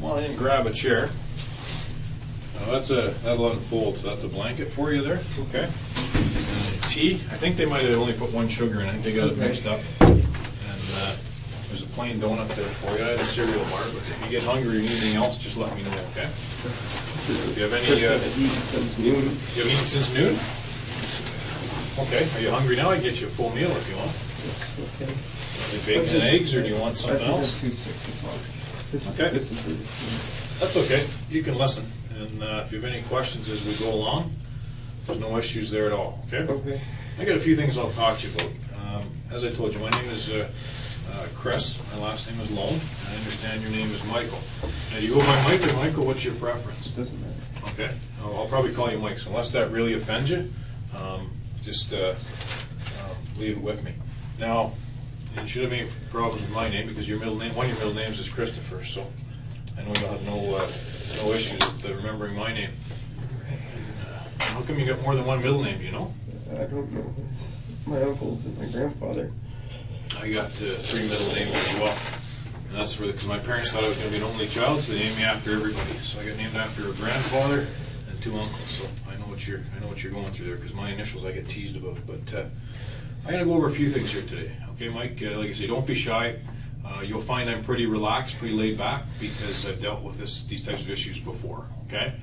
come on in and grab a chair. Now that'll unfold, so that's a blanket for you there, okay? Tea, I think they might have only put one sugar in, I think they got it mixed up. And there's a plain donut there for you. I had a cereal bar, but if you get hungry or need anything else, just let me know, okay? Do you have any... I've eaten since noon. You have eaten since noon? Okay, are you hungry now? I can get you a full meal if you want. Yes, okay. Bacon and eggs, or do you want something I think else? I'm too sick to talk. Okay. This is ridiculous. That's okay. You can listen. And if you have any questions as we go along, there's no issues there at all, okay? Okay. I got a few things I'll talk to you about. As I told you, my name is Cres. My last name is Loem. I understand your name is Michael. Now, do you go by Mike or Michael? What's your preference? It doesn't matter. Okay. I'll probably call you Mike, so unless that really offends you, just leave it with me. Now, you should have any problems with my name because your middle name, one of your middle names is Christopher, so I know you'll have no issues with remembering my name. How come you got more than one middle name, do you know? I don't know. It's my uncles and my grandfather. I got 3 middle names as well. And that's because my parents thought I was going to be an only child, so they named me after everybody. So I got named after a grandfather and 2 uncles. So I know what you're going through there, because my initials I get teased about. But I'm going to go over a few things here today. Okay, Mike, like I say, don't be shy. You'll find I'm pretty relaxed, pretty laid back, because I've dealt with these types of issues before, okay?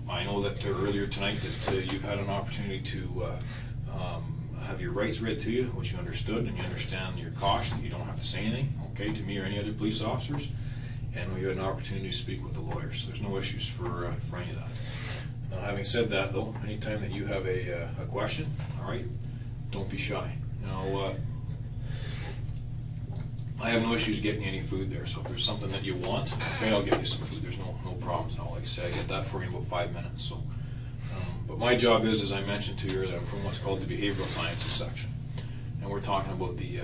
I know that earlier tonight that you've had an opportunity to have your rights read to you, which you understood, and you understand your caution, you don't have to say anything, okay, to me or any other police officers, and we had an opportunity to speak with the lawyers, so there's no issues for any of that. Now, having said that, though, anytime that you have a question, all right, don't be shy. Now, I have no issues getting you any food there, so if there's something that you want, okay, I'll get you some food. There's no problems at all. Like I say, I get that for you in about 5 minutes. So, but my job is, as I mentioned to you earlier, I'm from what's called the Behavioral Sciences section, and we're talking about the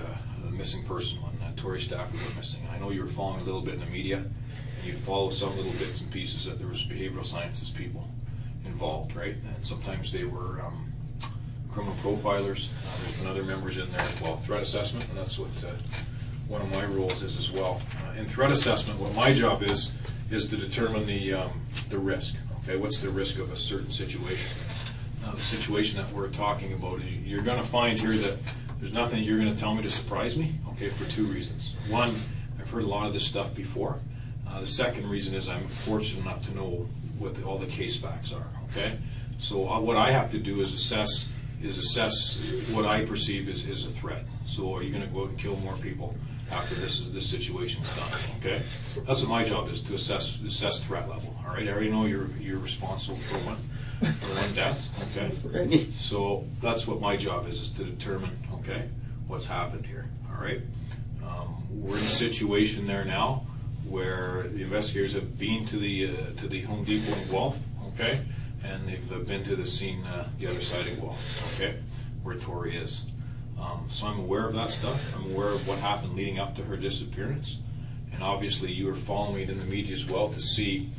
missing person when Victoria Stafford went missing. And I know you were following a little bit in the media, and you'd follow some little bits and pieces that there was behavioral sciences people involved, right? And sometimes they were criminal profilers. There's been other members in there as well. Threat assessment, and that's what one of my roles is as well. In threat assessment, what my job is to determine the risk. Okay, what's the risk of a certain situation? Now, the situation that we're talking about is you're going to find here that there's nothing you're going to tell me to surprise me. Okay, for 2 reasons. One, I've heard a lot of this stuff before. The second reason is I'm fortunate enough to know what all the case facts are. Okay, so what I have to do is assess what I perceive is a threat. So are you going to go out and kill more people after this situation is done? Okay, that's what my job is, to assess threat level. All right, I already know you're responsible for one death. Okay, so that's what my job is to determine, okay, what's happened here. All right, we're in a situation there now where the investigators have been to the Home Depot in Guelph. Okay, and they've been to the scene the other side of Guelph. Okay, where Tori is. So I'm aware of that stuff. I'm aware of what happened leading up to her disappearance. And obviously you were following it in the media as well to see,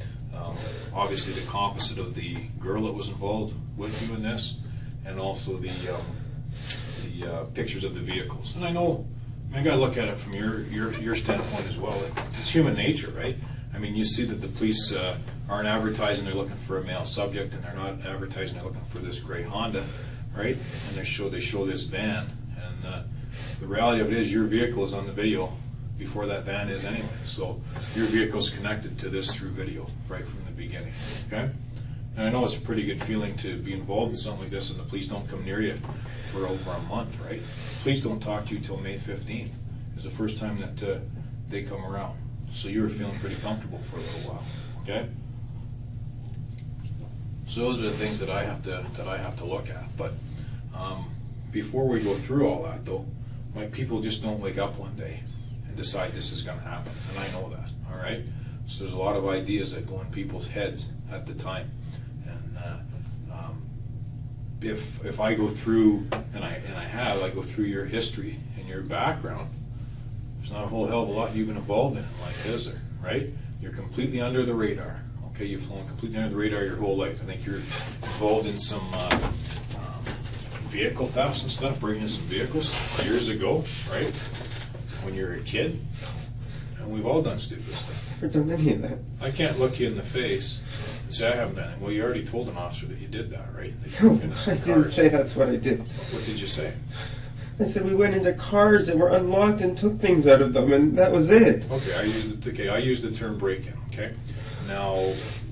obviously, the composite of the girl that was involved with you in this, and also the pictures of the vehicles. And I know, I got to look at it from your standpoint as well. It's human nature, right? I mean, you see that the police aren't advertising they're looking for a male subject, and they're not advertising they're looking for this gray Honda, right? And they show this van. And the reality of it is your vehicle is on the video before that van is anyway. So your vehicle's connected to this through video right from the beginning, okay? And I know it's a pretty good feeling to be involved in something like this and the police don't come near you for over a month, right? Police don't talk to you till May 15th. It's the first time that they come around. So you were feeling pretty comfortable for a little while, okay? So those are the things that I have to look at. But before we go through all that, though, my people just don't wake up one day and decide this is going to happen, and I know that. All right. So there's a lot of ideas that go in people's heads at the time, and if I go through, and I go through your history and your background, there's not a whole hell of a lot you've been involved in life, is there? Right? You're completely under the radar. Okay, you've flown completely under the radar your whole life. I think you're involved in some vehicle thefts and stuff, breaking in some vehicles years ago, right? When you were a kid. and we've all done stupid stuff. Never done any of that. I can't look you in the face and say I haven't done it. Well, you already told an officer that you did that, right? That you No, broke into some I didn't cars. say that's what I did. What did you say? I said we went into cars that were unlocked and took things out of them, and that was it. Okay, I used the term break-in. Okay. Now,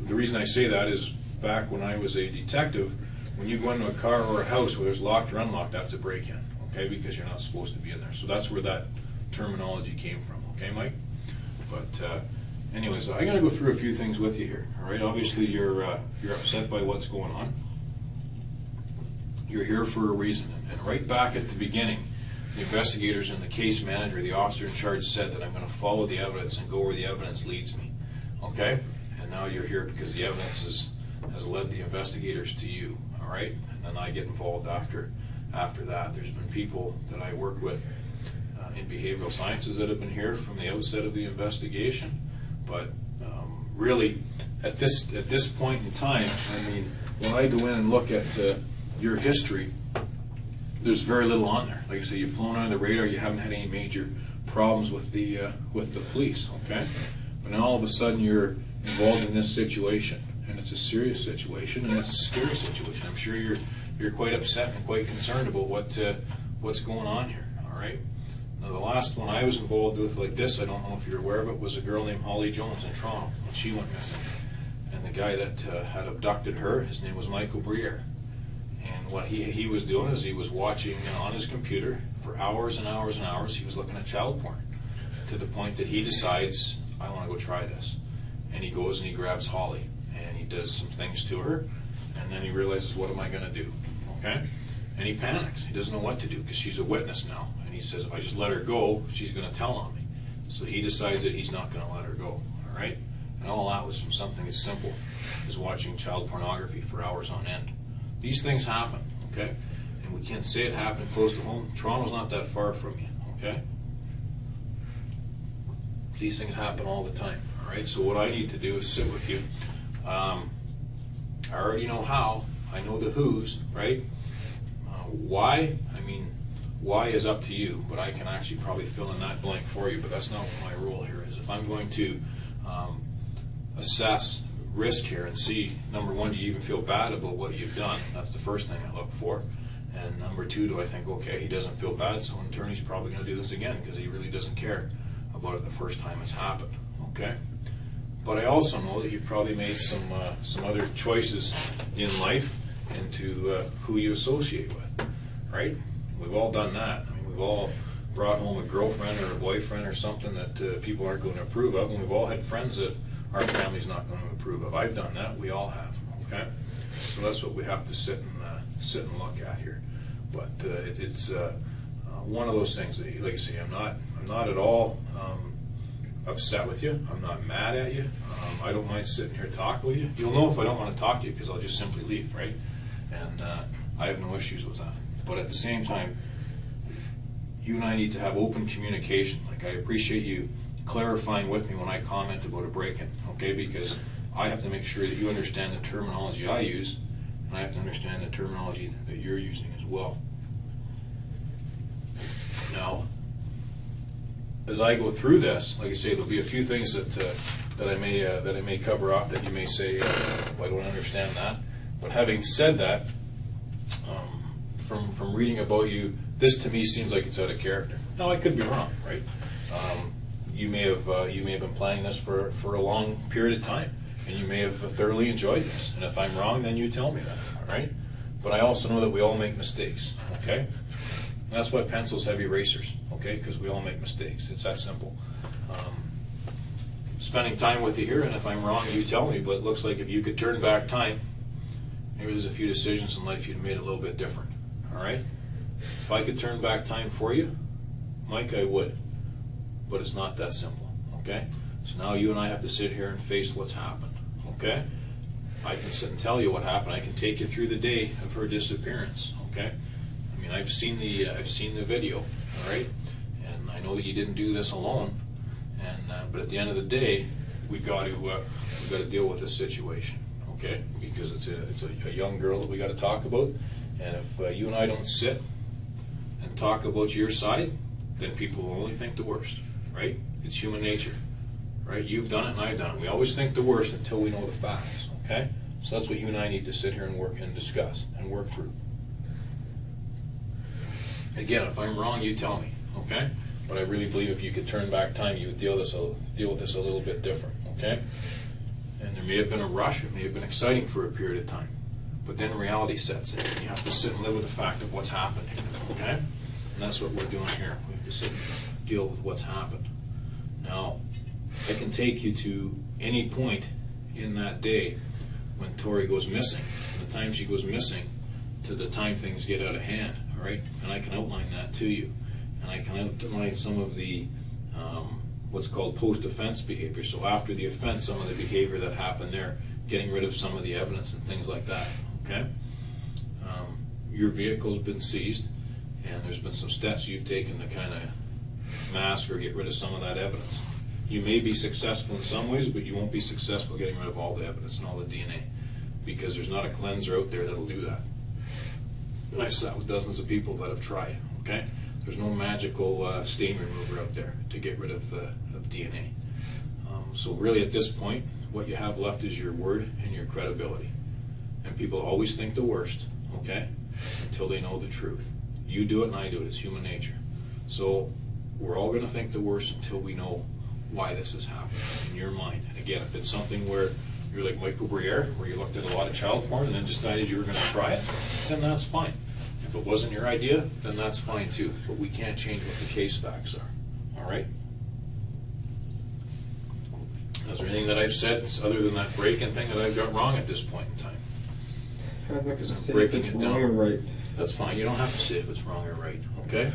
the reason I say that is back when I was a detective, when you go into a car or a house where there's locked or unlocked, that's a break-in. Okay, because you're not supposed to be in there. So that's where that terminology came from. Okay, Mike. But anyways, I'm gonna go through a few things with you here. All right. Obviously, you're upset by what's going on. You're here for a reason. And right back at the beginning, the investigators and the case manager, the officer in charge, said that I'm going to follow the evidence and go where the evidence leads me. Okay? And now you're here because the evidence has led the investigators to you. All right? And then I get involved after that. There's been people that I work with in behavioral sciences that have been here from the outset of the investigation. But really, at this point in time, I mean, when I go in and look at your history, there's very little on there. Like I say, you've flown under the radar. You haven't had any major problems with the police. Okay, but now all of a sudden you're involved in this situation, and it's a serious situation, and it's a scary situation. I'm sure you're quite upset and quite concerned about what's going on here. All right. Now the last one I was involved with like this, I don't know if you're aware of it, was a girl named Holly Jones in Toronto, and she went missing. And the guy that had abducted her, his name was Michael Rafferty. And what he was doing is he was watching on his computer for hours and hours and hours. He was looking at child porn to the point that he decides, I want to go try this. And he goes and he grabs Holly and he does some things to her, and then he realizes, what am I going to do? Okay? And he panics. He doesn't know what to do because she's a witness now. And he says, if I just let her go, she's going to tell on me. So he decides that he's not going to let her go. All right? And all that was from something as simple as watching child pornography for hours on end. These things happen, okay? And we can't say it happened close to home. Toronto's not that far from you, okay? These things happen all the time, all right? So what I need to do is sit with you. I already know how. I know the who's, right? Why? I mean, why is up to you, but I can actually probably fill in that blank for you, but that's not what my role here is. If I'm going to assess risk here and see, number one, do you even feel bad about what you've done? That's the first thing I look for. And number two, do I think, okay, he doesn't feel bad, so in turn he's probably going to do this again because he really doesn't care about it the first time it's happened, okay? But I also know that you probably made some other choices in life into who you associate with, right? We've all done that. I mean, we've all brought home a girlfriend or a boyfriend or something that people aren't going to approve of, and we've all had friends that our family's not going to approve of. I've done that. We all have. Okay, so that's what we have to sit and look at here. But it's one of those things that, like I say, I'm not at all upset with you. I'm not mad at you. I don't mind sitting here talking with you. You'll know if I don't want to talk to you because I'll just simply leave, right? And I have no issues with that. But at the same time, you and I need to have open communication. Like, I appreciate you clarifying with me when I comment about a break-in, okay? Because I have to make sure that you understand the terminology I use, and I have to understand the terminology that you're using as well. Now, as I go through this, like I say, there'll be a few things that I may cover off that you may say, well, I don't understand that. But having said that, from reading about you, this to me seems like it's out of character. Now, I could be wrong, right? You may have been planning this for a long period of time, and you may have thoroughly enjoyed this. And if I'm wrong, then you tell me that, all right? But I also know that we all make mistakes, okay? And that's why pencils have erasers, okay? Because we all make mistakes. It's that simple. Spending time with you here, and if I'm wrong, you tell me. But it looks like if you could turn back time, maybe there's a few decisions in life you'd have made it a little bit different, all right? If I could turn back time for you, Mike, I would. But it's not that simple, okay? So now you and I have to sit here and face what's happened, okay? I can sit and tell you what happened. I can take you through the day of her disappearance, okay? I mean, I've seen the video, all right? And I know that you didn't do this alone. And but at the end of the day, we've got to deal with this situation, okay? Because it's a young girl that we got to talk about. And if you and I don't sit and talk about your side, then people will only think the worst, right? It's human nature, right? You've done it and I've done it. We always think the worst until we know the facts, okay? So that's what you and I need to sit here and work and discuss and work through. Again, if I'm wrong, you tell me, okay? But I really believe if you could turn back time, you would deal with this a little bit different, okay? And there may have been a rush, it may have been exciting for a period of time, but then reality sets in. You have to sit and live with the fact of what's happened here, okay? And that's what we're doing here. We have to sit and deal with what's happened. Now, I can take you to any point in that day when Tori goes missing, from the time she goes missing to the time things get out of hand, all right? And I can outline that to you. And I can outline some of the what's called post-offense behavior. So after the offense, some of the behavior that happened there, getting rid of some of the evidence and things like that, okay? Your vehicle's been seized, and there's been some steps you've taken to kind of mask or get rid of some of that evidence. You may be successful in some ways, but you won't be successful getting rid of all the evidence and all the DNA, because there's not a cleanser out there that'll do that. And I've sat with dozens of people that have tried, okay? There's no magical stain remover out there to get rid of DNA. So really at this point, what you have left is your word and your credibility. And people always think the worst, okay, until they know the truth. You do it and I do it. It's human nature. So we're all going to think the worst until we know why this has happened in your mind. And again, if it's something where you're like Michael Rafferty, where you looked at a lot of child porn and then decided you were going to try it, then that's fine. If it wasn't your idea, then that's fine too. But we can't change what the case facts are. All right? Is there anything that I've said other than that break-in thing that I've got wrong at this point in time? I'm not going Because to I'm say if breaking it's it wrong down. or right. That's fine. You don't have to say if it's wrong or right, okay?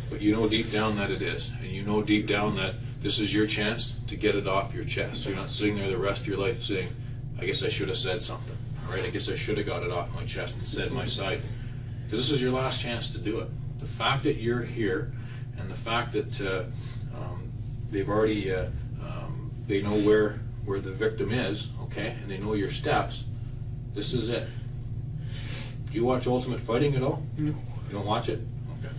But you know deep down that it is. And you know deep down that this is your chance to get it off your chest. You're not sitting there the rest of your life saying, I guess I should have said something. All right? I guess I should have got it off my chest and said my side. Because this is your last chance to do it. The fact that you're here and the fact that they've already, they know where the victim is, okay, and they know your steps, this is it. Do you watch Ultimate Fighting at all? No. You don't watch it? Okay.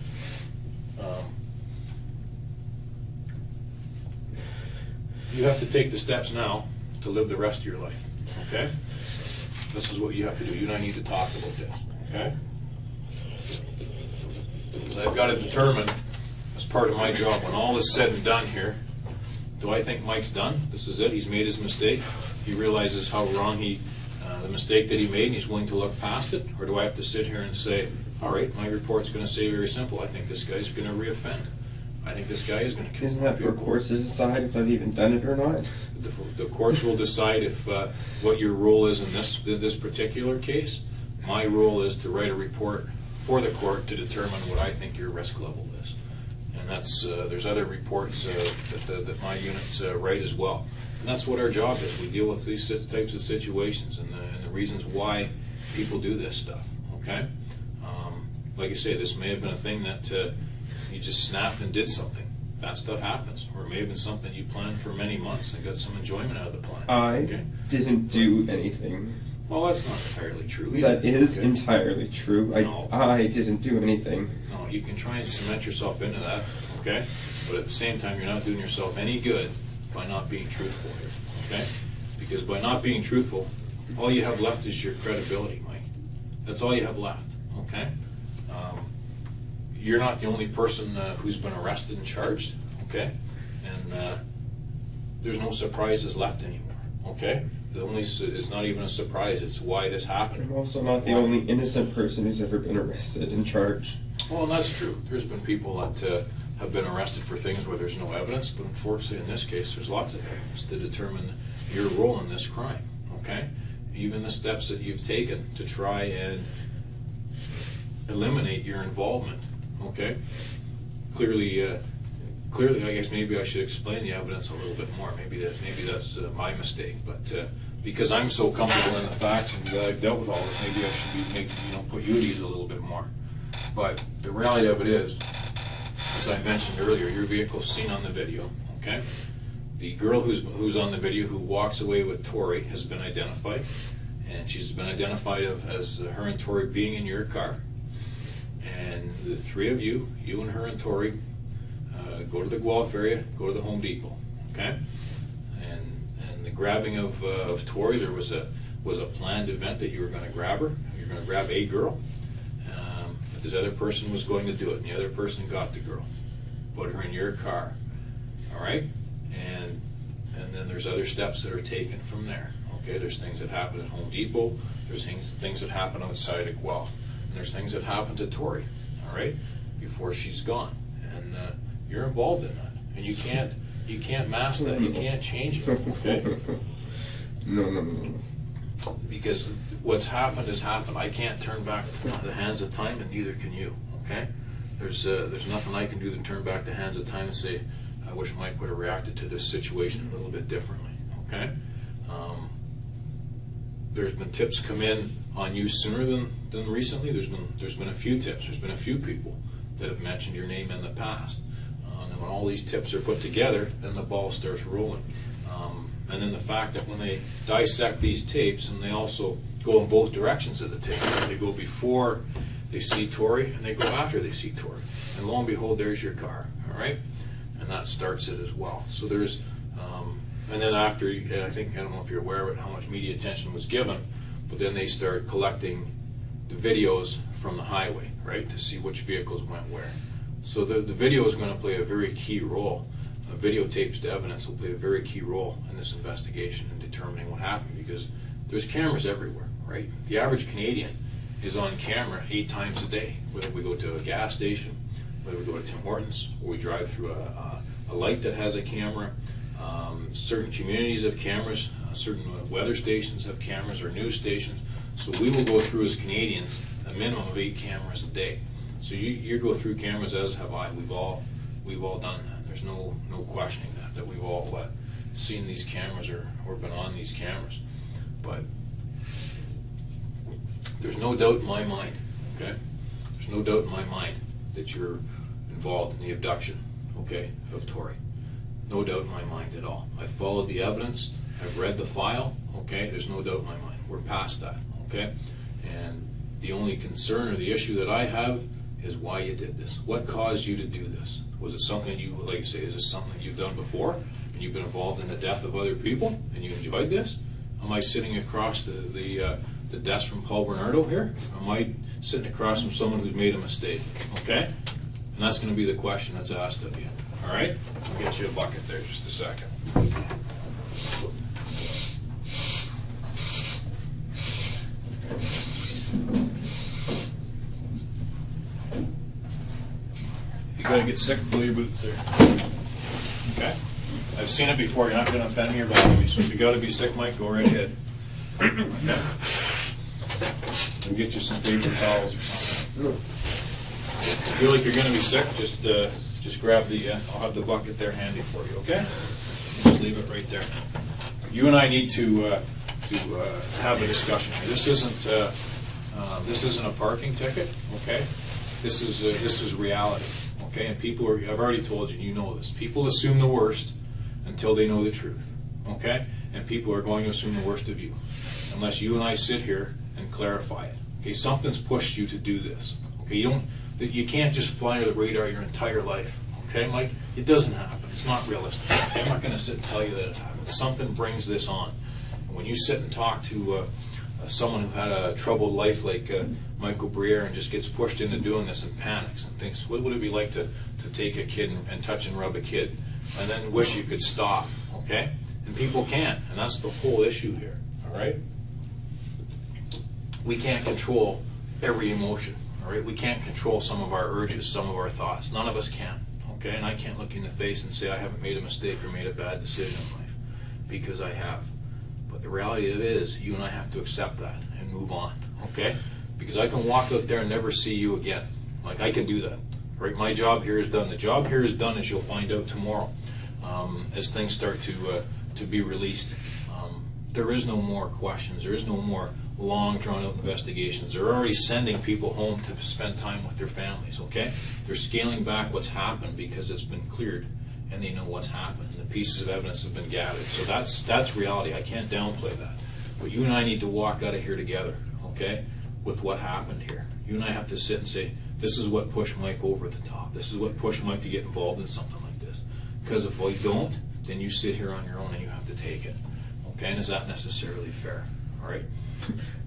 You have to take the steps now to live the rest of your life, okay? This is what you have to do. You and I need to talk about this, okay? So I've got to determine, as part of my job, when all is said and done here, do I think Mike's done? This is it. He's made his mistake. He realizes how wrong the mistake that he made, and he's willing to look past it? Or do I have to sit here and say, all right, my report's going to say very simple, I think this guy's going to reoffend. I think this guy is going to kill. Isn't that for courts to decide if I've even done it or not? The courts will decide if what your role is in this particular case. My role is to write a report for the court to determine what I think your risk level is. And that's there's other reports that my units write as well. And that's what our job is. We deal with these types of situations and the reasons why people do this stuff, okay? Like I say, this may have been a thing that you just snapped and did something. That stuff happens. Or it may have been something you planned for many months and got some enjoyment out of the plan. I didn't do anything. Well, that's not entirely true either. That is entirely true. No. I didn't do anything. No, you can try and cement yourself into that, okay? But at the same time, you're not doing yourself any good by not being truthful here, okay? Because by not being truthful, all you have left is your credibility, Mike. That's all you have left, okay? You're not the only person who's been arrested and charged, okay? And there's no surprises left anymore, okay? It's not even a surprise, it's why this happened. I'm also not the only innocent person who's ever been arrested and charged. Well, and that's true. There's been people that have been arrested for things where there's no evidence, but unfortunately in this case there's lots of evidence to determine your role in this crime, okay? Even the steps that you've taken to try and eliminate your involvement, okay? Clearly, I guess maybe I should explain the evidence a little bit more. Maybe that's my mistake, but because I'm so comfortable in the facts and that I've dealt with all this, maybe I should put you at ease a little bit more. But the reality of it is, as I mentioned earlier, your vehicle's seen on the video, okay? The girl who's on the video who walks away with Tori has been identified, and she's been identified as her and Tori being in your car. And the three of you and her and Tori, go to the Guelph area, go to the Home Depot, okay? And the grabbing of Tori, there was a planned event that you were going to grab her. You're going to grab a girl. But this other person was going to do it, and the other person got the girl, put her in your car, all right? And then there's other steps that are taken from there. Okay, there's things that happen at Home Depot. There's things that happen outside of Guelph. And there's things that happen to Tori, all right, before she's gone. And you're involved in that, and you can't mask that. You can't change it. Okay. No. Because what's happened has happened. I can't turn back the hands of time, and neither can you. Okay. There's nothing I can do to turn back the hands of time and say, I wish Mike would have reacted to this situation a little bit differently. Okay. There's been tips come in on you sooner than recently. There's been a few tips. There's been a few people that have mentioned your name in the past. And when all these tips are put together, then the ball starts rolling. And then the fact that when they dissect these tapes, and they also go in both directions of the tape. They go before they see Tori, and they go after they see Tori. And lo and behold, there's your car. All right, and that starts it as well. So there's. And then after, I don't know if you're aware of it, how much media attention was given, but then they start collecting the videos from the highway, right, to see which vehicles went where. So the video is going to play a very key role. Videotapes to evidence will play a very key role in this investigation in determining what happened, because there's cameras everywhere, right? The average Canadian is on camera 8 times a day, whether we go to a gas station, whether we go to Tim Hortons, or we drive through a light that has a camera. Certain communities have cameras, certain weather stations have cameras, or news stations. So we will go through, as Canadians, a minimum of 8 cameras a day. So you go through cameras, as have I. We've all done that. There's no questioning that we've all seen these cameras or been on these cameras. But there's no doubt in my mind, okay? There's no doubt in my mind that you're involved in the abduction, okay, of Tori. No doubt in my mind at all. I've followed the evidence. I've read the file, okay? There's no doubt in my mind. We're past that, okay? And the only concern or the issue that I have is why you did this. What caused you to do this? Was it something you, like you say, is this something you've done before and you've been involved in the death of other people and you enjoyed this? Am I sitting across the desk from Paul Bernardo here? Am I sitting across from someone who's made a mistake? Okay? And that's going to be the question that's asked of you. All right? I'll get you a bucket there just a second. You gotta get sick, pull your boots there. Okay? I've seen it before. You're not gonna offend me or bother me. So if you gotta be sick, Mike, go right ahead. Okay? I'll get you some paper towels or something. If you feel like you're gonna be sick, just grab the. I'll have the bucket there handy for you. Okay? Just leave it right there. You and I need to have a discussion here. This isn't a parking ticket. Okay? This is reality. Okay, and people are, I've already told you, you know this. People assume the worst until they know the truth. Okay? And people are going to assume the worst of you unless you and I sit here and clarify it. Okay, something's pushed you to do this. Okay, you can't just fly under the radar your entire life. Okay, Mike? It doesn't happen. It's not realistic. Okay? I'm not going to sit and tell you that it happens. Something brings this on. And when you sit and talk to someone who had a troubled life like Michael Briere and just gets pushed into doing this and panics and thinks, what would it be like to take a kid and touch and rub a kid and then wish you could stop, okay? And people can't, and that's the whole issue here, all right? We can't control every emotion, all right? We can't control some of our urges, some of our thoughts. None of us can, okay? And I can't look you in the face and say I haven't made a mistake or made a bad decision in life, because I have. But the reality of it is, you and I have to accept that and move on, okay? Because I can walk out there and never see you again. Like, I can do that, right? My job here is done. The job here is done, as you'll find out tomorrow, as things start to be released. There is no more questions. There is no more long, drawn-out investigations. They're already sending people home to spend time with their families, okay? They're scaling back what's happened because it's been cleared, and they know what's happened. And the pieces of evidence have been gathered. So that's reality. I can't downplay that. But you and I need to walk out of here together, okay, with what happened here. You and I have to sit and say, This is what pushed Mike over the top. This is what pushed Mike to get involved in something like this. Because if I don't, then you sit here on your own and you have to take it. Okay, and is that necessarily fair? All right?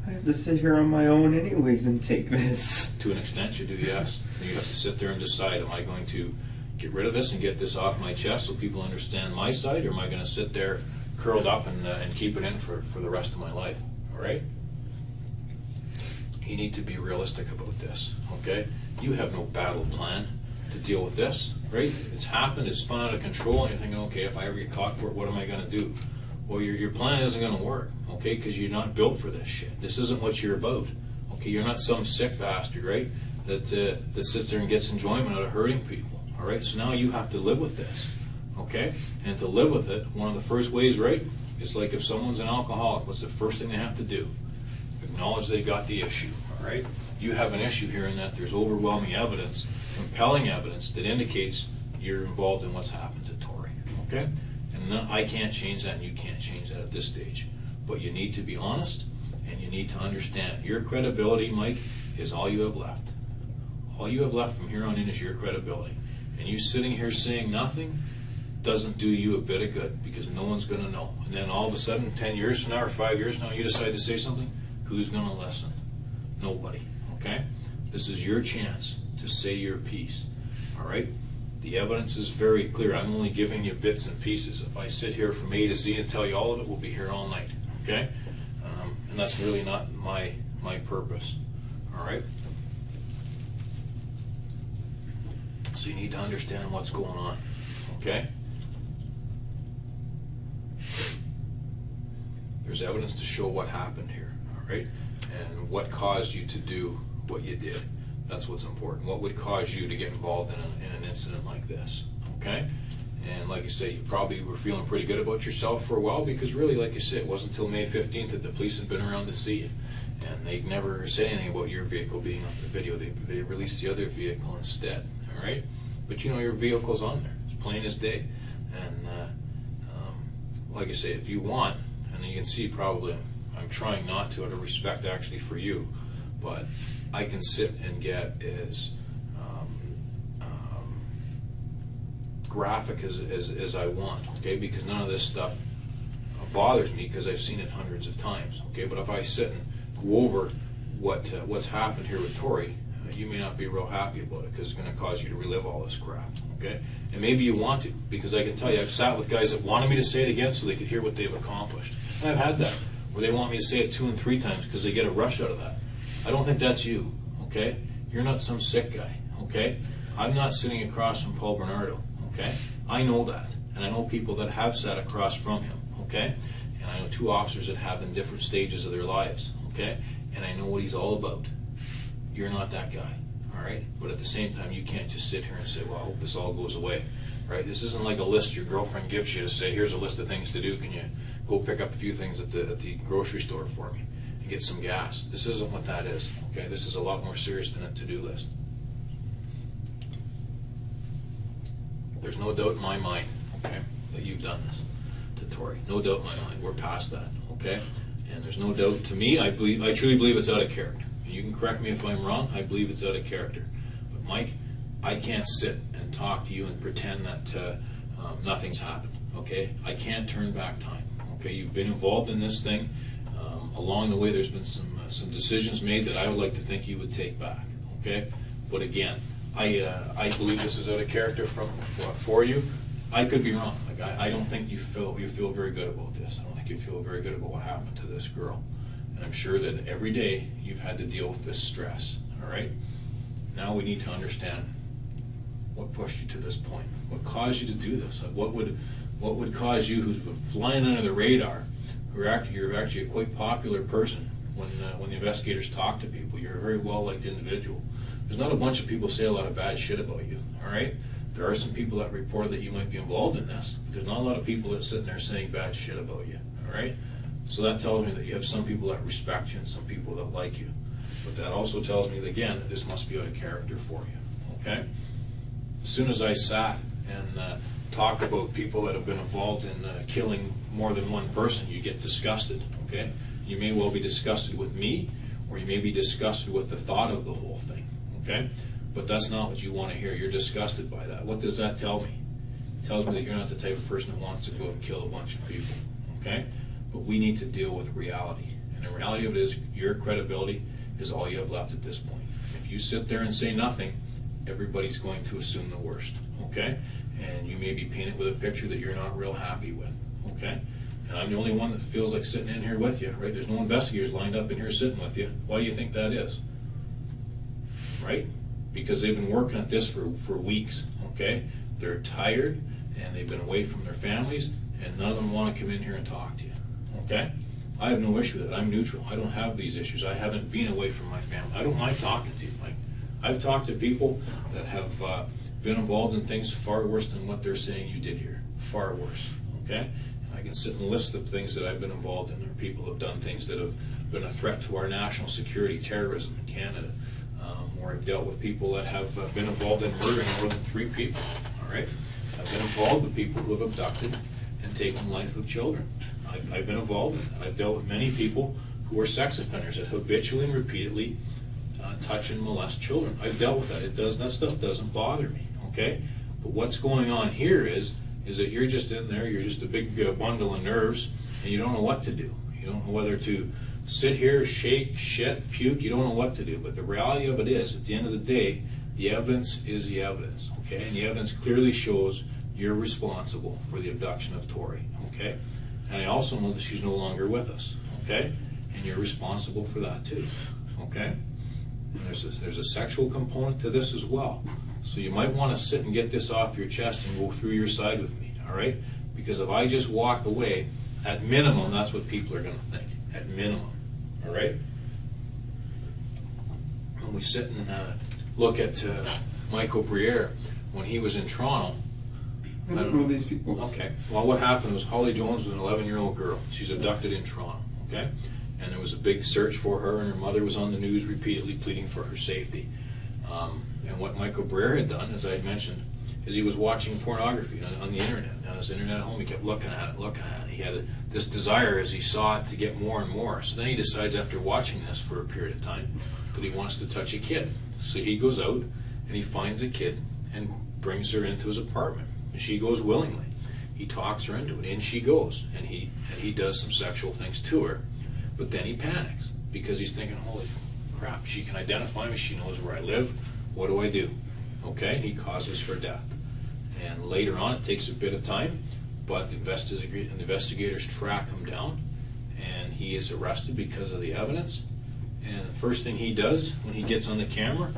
I have to sit here on my own anyways and take this. To an extent you do, yes. You have to sit there and decide, am I going to get rid of this and get this off my chest so people understand my side, or am I going to sit there curled up and keep it in for the rest of my life? All right? You need to be realistic about this, okay? You have no battle plan to deal with this, right? It's happened, it's spun out of control, and you're thinking, okay, if I ever get caught for it, what am I going to do? Well, your plan isn't going to work, okay? Because you're not built for this shit. This isn't what you're about, okay? You're not some sick bastard, right? That sits there and gets enjoyment out of hurting people, all right? So now you have to live with this, okay? And to live with it, one of the first ways, right, is like if someone's an alcoholic, what's the first thing they have to do? Acknowledge they got the issue, all right? You have an issue here in that there's overwhelming evidence, compelling evidence that indicates you're involved in what's happened to Tori, okay? And I can't change that and you can't change that at this stage. But you need to be honest and you need to understand your credibility, Mike, is all you have left. All you have left from here on in is your credibility. And you sitting here saying nothing doesn't do you a bit of good, because no one's going to know. And then all of a sudden, 10 years from now or 5 years from now, you decide to say something, who's going to listen? Nobody, okay? This is your chance to say your piece, all right? The evidence is very clear. I'm only giving you bits and pieces. If I sit here from A to Z and tell you all of it, we'll be here all night, okay? And that's really not my purpose, all right? So you need to understand what's going on, okay? There's evidence to show what happened here, all right? And what caused you to do what you did. That's what's important. What would cause you to get involved in an incident like this, okay? And like I say, you probably were feeling pretty good about yourself for a while, because really, like you say, it wasn't until May 15th that the police had been around to see you. And they never said anything about your vehicle being on the video. They released the other vehicle instead, all right? But you know your vehicle's on there. It's plain as day. And like I say, if you want, and you can see probably I'm trying not to, out of respect actually for you, but I can sit and get as graphic as I want, okay? Because none of this stuff bothers me, because I've seen it hundreds of times, okay? But if I sit and go over what's happened here with Tori, you may not be real happy about it, because it's going to cause you to relive all this crap, okay? And maybe you want to, because I can tell you, I've sat with guys that wanted me to say it again so they could hear what they've accomplished. And I've had that, where they want me to say it 2 and 3 times because they get a rush out of that. I don't think that's you, okay? You're not some sick guy, okay? I'm not sitting across from Paul Bernardo, okay? I know that, and I know people that have sat across from him, okay? And I know 2 officers that have in different stages of their lives, okay? And I know what he's all about. You're not that guy, all right? But at the same time, you can't just sit here and say, well, I hope this all goes away, right? This isn't like a list your girlfriend gives you to say, here's a list of things to do. Can you go pick up a few things at the grocery store for me and get some gas? This isn't what that is, okay? This is a lot more serious than a to-do list. There's no doubt in my mind, okay, that you've done this to Tori. No doubt in my mind. We're past that, okay? And there's no doubt, to me, I truly believe it's out of character. And you can correct me if I'm wrong. I believe it's out of character. But Mike, I can't sit and talk to you and pretend that nothing's happened, okay? I can't turn back time, okay? You've been involved in this thing. Along the way, there's been some decisions made that I would like to think you would take back, okay? But again, I believe this is out of character for you. I could be wrong. Like I don't think you feel very good about this. I don't think you feel very good about what happened to this girl. And I'm sure that every day you've had to deal with this stress, all right? Now we need to understand what pushed you to this point. What caused you to do this? Like what would cause you, who's been flying under the radar, you're actually a quite popular person when the investigators talk to people. You're a very well-liked individual. There's not a bunch of people say a lot of bad shit about you, all right? There are some people that report that you might be involved in this, but there's not a lot of people that sitting there saying bad shit about you, all right? So that tells me that you have some people that respect you and some people that like you. But that also tells me, again, that this must be out of character for you, okay? As soon as I sat and talk about people that have been involved in killing more than one person, you get disgusted, okay? You may well be disgusted with me, or you may be disgusted with the thought of the whole thing, okay? But that's not what you want to hear. You're disgusted by that. What does that tell me? It tells me that you're not the type of person that wants to go and kill a bunch of people, okay? But we need to deal with reality. And the reality of it is your credibility is all you have left at this point. If you sit there and say nothing, everybody's going to assume the worst, okay? And you may be painted with a picture that you're not real happy with, okay? And I'm the only one that feels like sitting in here with you, right? There's no investigators lined up in here sitting with you. Why do you think that is? Right? Because they've been working at this for weeks, okay? They're tired, and they've been away from their families, and none of them want to come in here and talk to you, okay? I have no issue with it. I'm neutral. I don't have these issues. I haven't been away from my family. I don't mind talking to you. Like, I've talked to people that have been involved in things far worse than what they're saying you did here. Far worse, okay? And I can sit and list the things that I've been involved in. There are people who have done things that have been a threat to our national security, terrorism in Canada. Or I've dealt with people that have been involved in murdering more than 3 people, all right? I've been involved with people who have abducted and taken the life of children. I've been involved in that. I've dealt with many people who are sex offenders that habitually and repeatedly touch and molest children. I've dealt with that. That stuff doesn't bother me, okay? But what's going on here is that you're just in there, you're just a big bundle of nerves, and you don't know what to do. You don't know whether to sit here, shake, shit, puke, you don't know what to do. But the reality of it is, at the end of the day, the evidence is the evidence, okay? And the evidence clearly shows you're responsible for the abduction of Tori, okay? And I also know that she's no longer with us, okay? And you're responsible for that too, okay? And there's a sexual component to this as well. So you might want to sit and get this off your chest and go through your side with me, all right? Because if I just walk away, at minimum, that's what people are going to think, at minimum. All right? When we sit and look at Michael Briere, when he was in Toronto. I don't know these people. Okay. Well, what happened was Holly Jones was an 11-year-old girl. She's abducted in Toronto, okay? And there was a big search for her, and her mother was on the news repeatedly pleading for her safety. And what Michael Briere had done, as I had mentioned, is he was watching pornography on the internet. On his internet at home, he kept looking at it. He had this desire as he saw it to get more and more. So then he decides, after watching this for a period of time, that he wants to touch a kid. So he goes out and he finds a kid and brings her into his apartment. And she goes willingly. He talks her into it. In she goes. And he does some sexual things to her. But then he panics because he's thinking, holy crap, she can identify me. She knows where I live. What do I do? Okay, and he causes her death. And later on, it takes a bit of time, but the investigators track him down, and he is arrested because of the evidence. And the first thing he does when he gets on the camera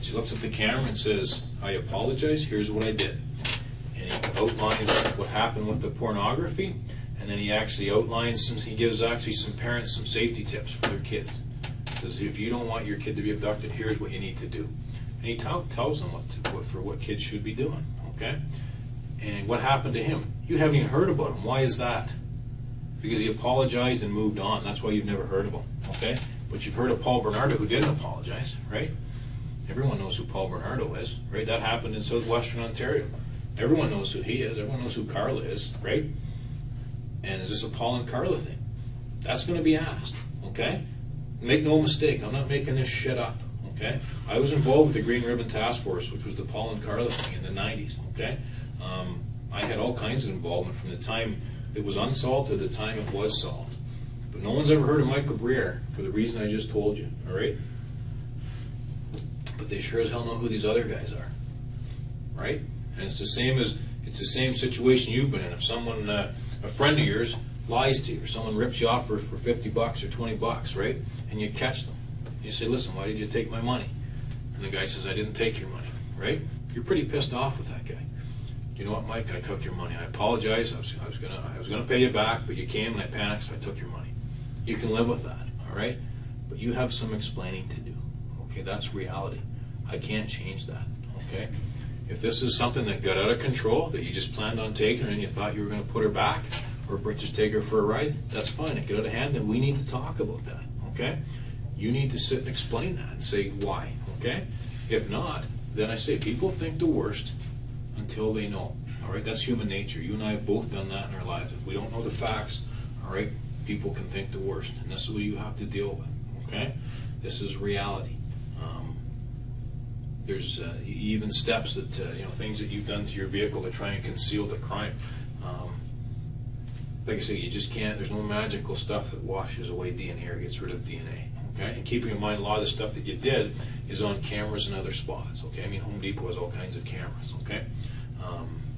is he looks at the camera and says, I apologize, here's what I did. And he outlines what happened with the pornography, and then he actually outlines he gives actually some parents some safety tips for their kids. He says, if you don't want your kid to be abducted, here's what you need to do. And he tells them what kids should be doing, okay? And what happened to him? You haven't even heard about him. Why is that? Because he apologized and moved on. That's why you've never heard of him, okay? But you've heard of Paul Bernardo, who didn't apologize, right? Everyone knows who Paul Bernardo is, right? That happened in southwestern Ontario. Everyone knows who he is. Everyone knows who Carla is, right? And is this a Paul and Carla thing? That's going to be asked, okay? Make no mistake, I'm not making this shit up. Okay, I was involved with the Green Ribbon Task Force, which was the Paul and Carla thing in the 90s, okay? I had all kinds of involvement from the time it was unsolved to the time it was solved. But no one's ever heard of Michael Briere for the reason I just told you, all right? But they sure as hell know who these other guys are, right? And it's the same situation you've been in. If someone, a friend of yours, lies to you, or someone rips you off for $50 or $20, right? And you catch them. You say, listen, why did you take my money? And the guy says, I didn't take your money, right? You're pretty pissed off with that guy. You know what, Mike? I took your money. I apologize. I was gonna pay you back, but you came and I panicked, so I took your money. You can live with that, all right? But you have some explaining to do. Okay, that's reality. I can't change that. Okay? If this is something that got out of control, that you just planned on taking her and you thought you were going to put her back, or just take her for a ride, that's fine. It got out of hand, then we need to talk about that. Okay? You need to sit and explain that and say why, okay? If not, then I say people think the worst until they know, all right? That's human nature. You and I have both done that in our lives. If we don't know the facts, all right, people can think the worst, and this is what you have to deal with, okay? This is reality. there's even steps that, things that you've done to your vehicle to try and conceal the crime. Like I say, you just can't, there's no magical stuff that washes away DNA or gets rid of DNA. Okay? And keeping in mind, a lot of the stuff that you did is on cameras and other spots. Okay? I mean, Home Depot has all kinds of cameras. Okay?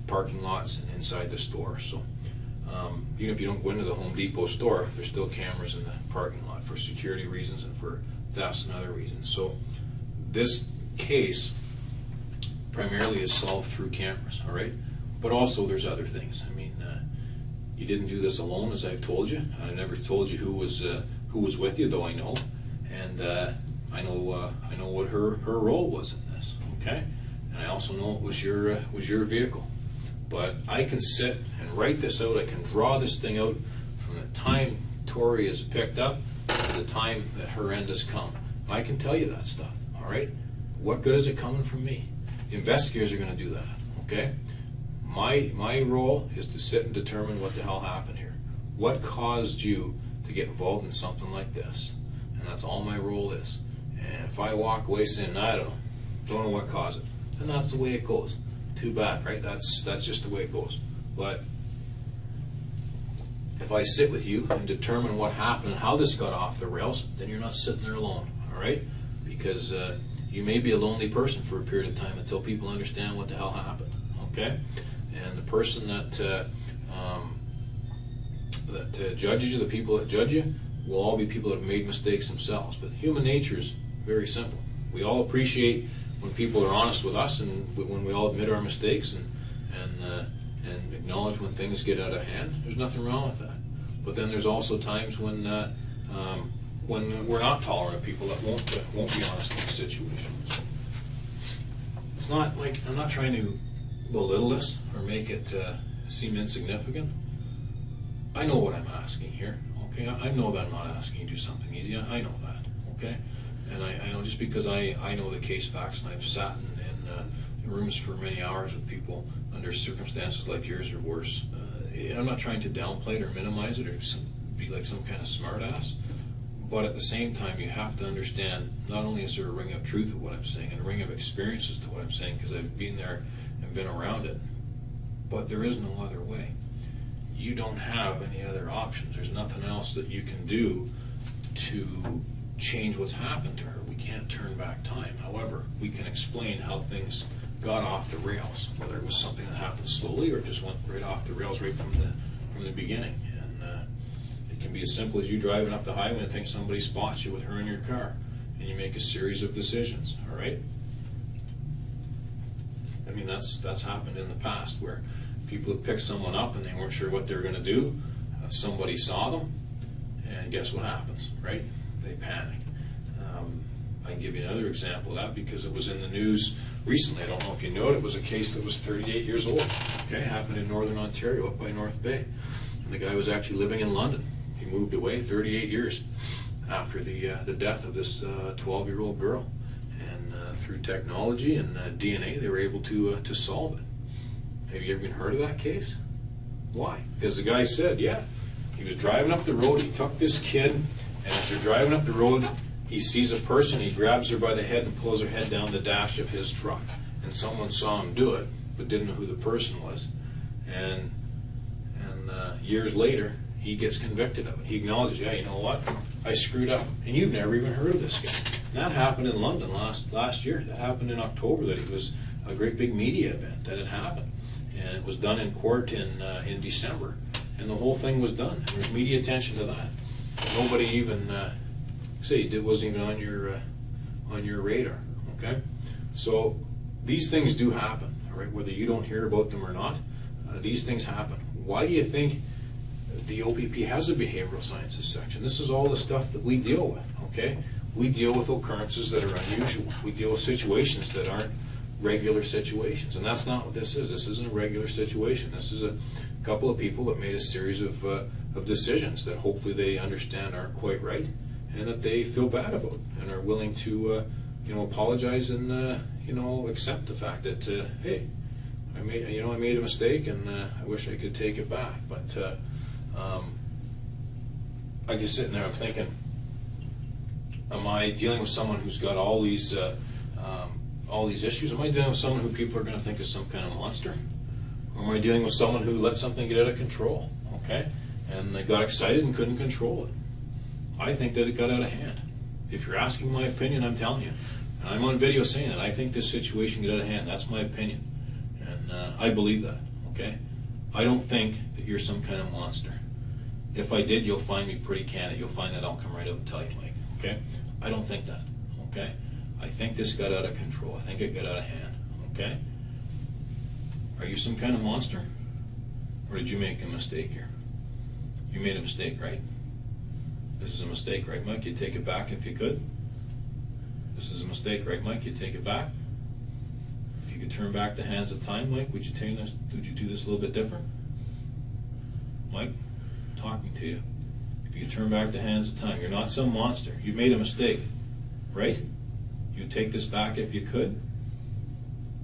Parking lots and inside the store. So even if you don't go into the Home Depot store, there's still cameras in the parking lot for security reasons and for thefts and other reasons. So this case primarily is solved through cameras. All right? But also there's other things. I mean, you didn't do this alone, as I've told you. I never told you who was with you, though I know, and I know what her role was in this. Okay, and I also know it was your vehicle. But I can sit and write this out. I can draw this thing out from the time Tori is picked up to the time that her end has come. And I can tell you that stuff. All right, what good is it coming from me? The investigators are going to do that. Okay. My role is to sit and determine what the hell happened here. What caused you to get involved in something like this? And that's all my role is. And if I walk away saying, I don't know what caused it, then that's the way it goes. Too bad, right? That's just the way it goes. But if I sit with you and determine what happened and how this got off the rails, then you're not sitting there alone, all right? Because you may be a lonely person for a period of time until people understand what the hell happened, okay? And the person that judges you, the people that judge you, will all be people that have made mistakes themselves. But human nature is very simple. We all appreciate when people are honest with us, and when we all admit our mistakes and acknowledge when things get out of hand. There's nothing wrong with that. But then there's also times when we're not tolerant of people that won't be honest in the situation. It's not like I'm not trying to belittle this or make it seem insignificant. I know what I'm asking here, okay? I know that I'm not asking you to do something easy. I know that, okay? And I know just because I know the case facts, and I've sat in rooms for many hours with people under circumstances like yours or worse. I'm not trying to downplay it or minimize it or be like some kind of smart ass. But at the same time, you have to understand, not only is there a ring of truth of what I'm saying and a ring of experiences to what I'm saying, because I've been there and been around it, but there is no other way. You don't have any other options. There's nothing else that you can do to change what's happened to her. We can't turn back time. However, we can explain how things got off the rails, whether it was something that happened slowly or just went right off the rails right from the beginning. And it can be as simple as you driving up the highway and think somebody spots you with her in your car, and you make a series of decisions. All right. I mean, that's happened in the past where people have picked someone up and they weren't sure what they were going to do. Somebody saw them, and guess what happens, right? They panic. I can give you another example of that because it was in the news recently. I don't know if you know it. It was a case that was 38 years old. Okay, happened in Northern Ontario, up by North Bay. And the guy was actually living in London. He moved away 38 years after the death of this 12-year-old girl. And through technology and DNA, they were able to solve it. Have you ever even heard of that case? Why? Because the guy said, yeah, he was driving up the road, he took this kid, and as they're driving up the road, he sees a person, he grabs her by the head and pulls her head down the dash of his truck. And someone saw him do it, but didn't know who the person was. And years later, he gets convicted of it. He acknowledges, yeah, you know what, I screwed up. And you've never even heard of this guy. And that happened in London last year. That happened in October, that it was a great big media event that had happened. And it was done in court in December. And the whole thing was done. There was media attention to that. Nobody even, it wasn't even on your radar, okay? So these things do happen, all right? Whether you don't hear about them or not, these things happen. Why do you think the OPP has a behavioral sciences section? This is all the stuff that we deal with, okay? We deal with occurrences that are unusual. We deal with situations that aren't regular situations, and that's not what this is. This isn't a regular situation. This is a couple of people that made a series of decisions that hopefully they understand aren't quite right, and that they feel bad about, and are willing to apologize and accept the fact that hey, I made a mistake, and I wish I could take it back. But I just sitting there, I'm thinking, am I dealing with someone who's got all these all these issues? Am I dealing with someone who people are going to think is some kind of monster? Or am I dealing with someone who let something get out of control, okay? And they got excited and couldn't control it. I think that it got out of hand. If you're asking my opinion, I'm telling you. And I'm on video saying it. I think this situation got out of hand. That's my opinion. And I believe that, okay? I don't think that you're some kind of monster. If I did, you'll find me pretty candid. You'll find that I'll come right out and tell you, Mike, okay? I don't think that, okay? I think this got out of control. I think it got out of hand, okay? Are you some kind of monster? Or did you make a mistake here? You made a mistake, right? This is a mistake, right, Mike? You'd take it back if you could? This is a mistake, right, Mike? You'd take it back? If you could turn back the hands of time, Mike, would you do this a little bit different? Mike, I'm talking to you. If you could turn back the hands of time, you're not some monster. You made a mistake, right? You'd take this back if you could?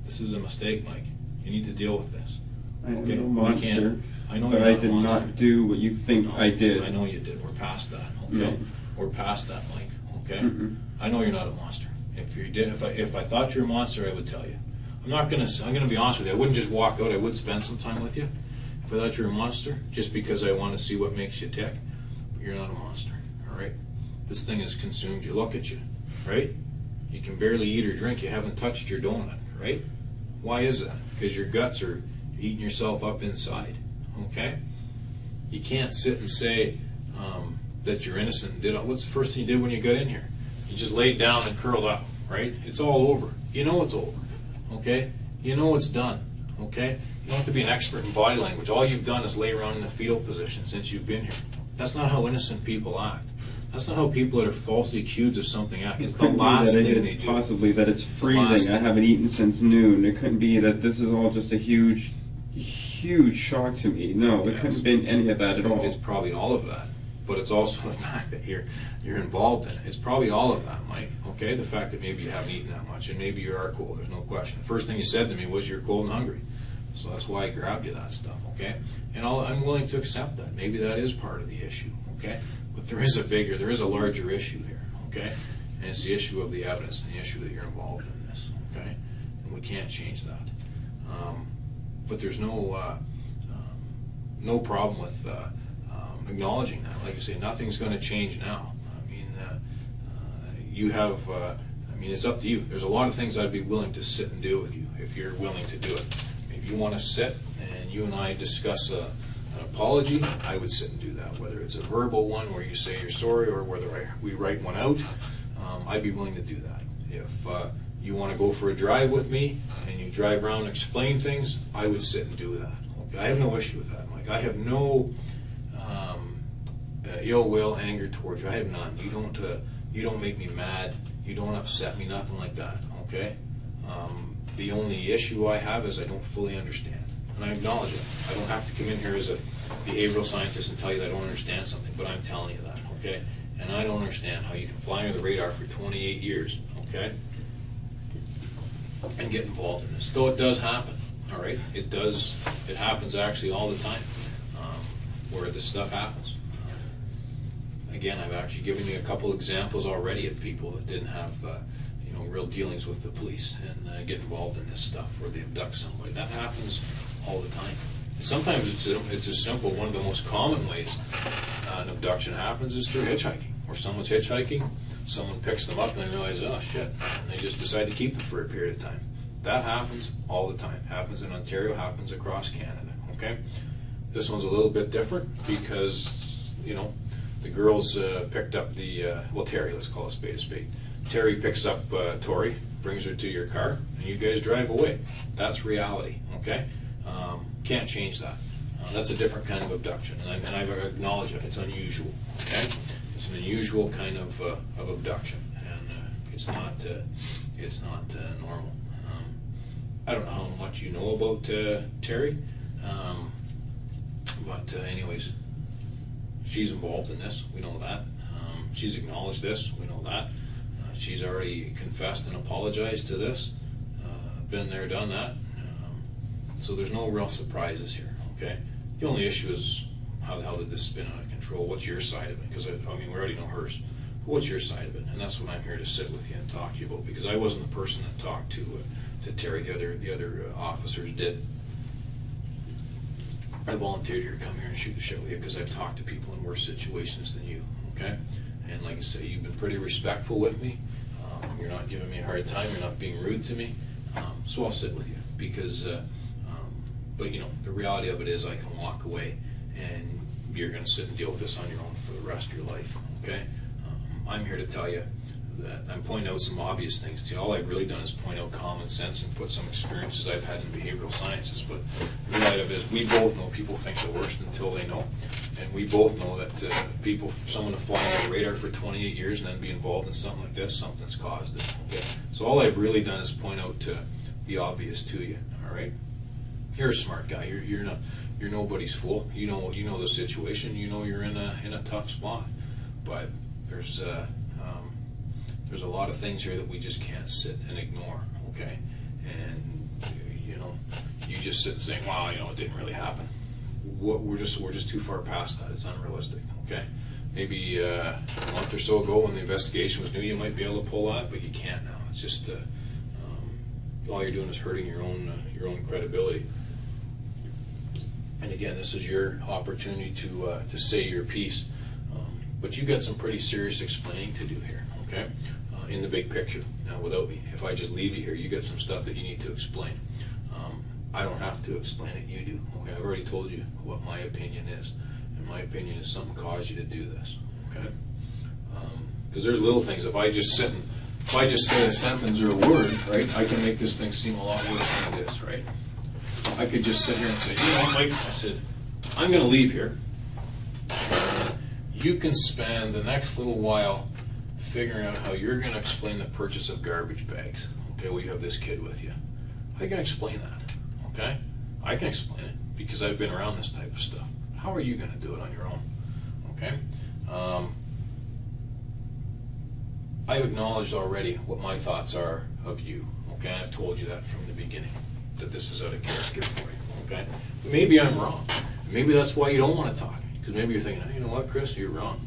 This is a mistake, Mike. You need to deal with this. I am no monster, I know but you're I not did a monster. not do what you think No, I did. I know you did. We're past that, okay? No. We're past that, Mike, okay? Mm-mm. I know you're not a monster. If you did, if I thought you're a monster, I would tell you. I'm gonna be honest with you. I wouldn't just walk out. I would spend some time with you. If I thought you're a monster, just because I want to see what makes you tick. But you're not a monster, all right? This thing has consumed you. Look at you, right? You can barely eat or drink. You haven't touched your donut, right? Why is that? Because your guts are eating yourself up inside, okay? You can't sit and say that you're innocent and did all. What's the first thing you did when you got in here? You just laid down and curled up, right? It's all over. You know it's over, okay? You know it's done, okay? You don't have to be an expert in body language. All you've done is lay around in the fetal position since you've been here. That's not how innocent people act. That's not how people that are falsely accused of something act. It's the last thing they do. Possibly that it's the last freezing. I thing. haven't eaten since noon. It couldn't be that this is all just a huge shock to me. No, it Yes. couldn't have been any of that at all. It's probably all of that, but it's also the fact that you're involved in it. It's probably all of that, Mike, okay? The fact that maybe you haven't eaten that much, and maybe you are cold, there's no question. The first thing you said to me was you're cold and hungry, so that's why I grabbed you that stuff, okay? And I'm willing to accept that. Maybe that is part of the issue, okay? But there is a larger issue here, okay? And it's the issue of the evidence and the issue that you're involved in this, okay? And we can't change that. But there's no problem with acknowledging that. Like I say, nothing's going to change now. I mean, you have, it's up to you. There's a lot of things I'd be willing to sit and do with you if you're willing to do it. If you want to sit and you and I discuss an apology, I would sit and do that. Whether it's a verbal one where you say you're sorry or whether we write one out, I'd be willing to do that. If you want to go for a drive with me and you drive around and explain things, I would sit and do that. Okay? I have no issue with that, Mike. I have no ill will, anger towards you. I have none. You don't make me mad. You don't upset me. Nothing like that. Okay. The only issue I have is I don't fully understand, and I acknowledge it. I don't have to come in here as a behavioral scientist and tell you that I don't understand something, but I'm telling you that. Okay. And I don't understand how you can fly under the radar for 28 years. Okay. And get involved in this. Though it does happen, all right? It does. It happens actually all the time where this stuff happens. Again, I've actually given you a couple examples already of people that didn't have real dealings with the police and get involved in this stuff where they abduct somebody. That happens all the time. Sometimes it's as simple. One of the most common ways an abduction happens is through hitchhiking, where someone's hitchhiking, someone picks them up and they realize, oh shit, and they just decide to keep them for a period of time. That happens all the time. Happens in Ontario, happens across Canada, okay? This one's a little bit different because, the girls picked up Terry, let's call a spade. Terry picks up Tori, brings her to your car, and you guys drive away. That's reality, okay? Can't change that. That's a different kind of abduction, and I acknowledge it. It's unusual, okay? It's an unusual kind of abduction, and it's not normal. I don't know how much you know about Terry, but anyways, she's involved in this. We know that. She's acknowledged this. We know that. She's already confessed and apologized to this. Been there, done that. So there's no real surprises here, okay? The only issue is how the hell did this spin out of control? What's your side of it? Because we already know hers. what's your side of it? And that's what I'm here to sit with you and talk to you about, because I wasn't the person that talked to Terry. The other officers did. I volunteered here to come here and shoot the shit with you because I've talked to people in worse situations than you, okay? And like I say, you've been pretty respectful with me. You're not giving me a hard time. You're not being rude to me. So I'll sit with you because, but you know, the reality of it is I can walk away and you're going to sit and deal with this on your own for the rest of your life, okay? I'm here to tell you that I'm pointing out some obvious things to you. All I've really done is point out common sense and put some experiences I've had in behavioral sciences. But the reality of it is we both know people think the worst until they know. And we both know that someone to fly on the radar for 28 years and then be involved in something like this, something's caused it. Okay? So all I've really done is point out the obvious to you. All right? You're a smart guy. You're nobody's fool. You know the situation. You know you're in a tough spot. But there's a lot of things here that we just can't sit and ignore, okay? And you know, you just sit and say, "Wow, you know, it didn't really happen." We're just too far past that. It's unrealistic, okay? Maybe a month or so ago when the investigation was new, you might be able to pull that, but you can't now. It's just all you're doing is hurting your own credibility. And again, this is your opportunity to say your piece, but you got some pretty serious explaining to do here, okay? In the big picture, now without me. If I just leave you here, you got some stuff that you need to explain. I don't have to explain it, you do. Okay, I've already told you what my opinion is, and my opinion is something caused you to do this, okay? Because there's little things. If I just say a sentence or a word, right, I can make this thing seem a lot worse than it is, right? I could just sit here and say, you know, Mike, I said, I'm going to leave here. You can spend the next little while figuring out how you're going to explain the purchase of garbage bags. Okay, well, you have this kid with you. How are you going to explain that? Okay? I can explain it because I've been around this type of stuff. How are you going to do it on your own? Okay? I've acknowledged already what my thoughts are of you. Okay? I've told you that from the beginning, that this is out of character for you. Okay? Maybe I'm wrong. Maybe that's why you don't want to talk. Because maybe you're thinking, oh, you know what, Chris, you're wrong.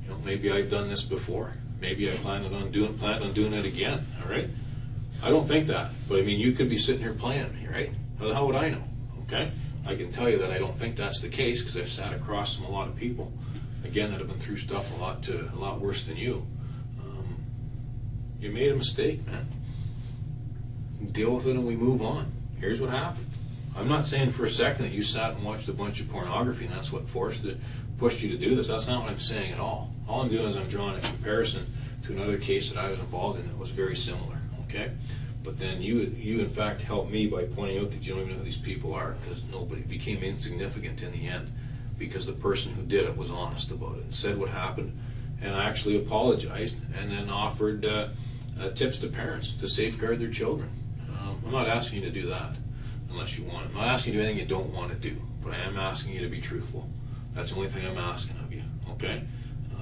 You know, maybe I've done this before. Maybe I plan on doing it again. All right? I don't think that. But I mean, you could be sitting here playing me, right? How would I know? Okay? I can tell you that I don't think that's the case because I've sat across from a lot of people, again, that have been through stuff a lot worse than you. You made a mistake, man. Deal with it and we move on. Here's what happened. I'm not saying for a second that you sat and watched a bunch of pornography and that's what pushed you to do this. That's not what I'm saying at all. All I'm doing is I'm drawing a comparison to another case that I was involved in that was very similar, okay? But then you in fact helped me by pointing out that you don't even know who these people are because nobody became insignificant in the end because the person who did it was honest about it and said what happened and actually apologized and then offered tips to parents to safeguard their children. I'm not asking you to do that unless you want it. I'm not asking you to do anything you don't want to do, but I am asking you to be truthful. That's the only thing I'm asking of you, okay?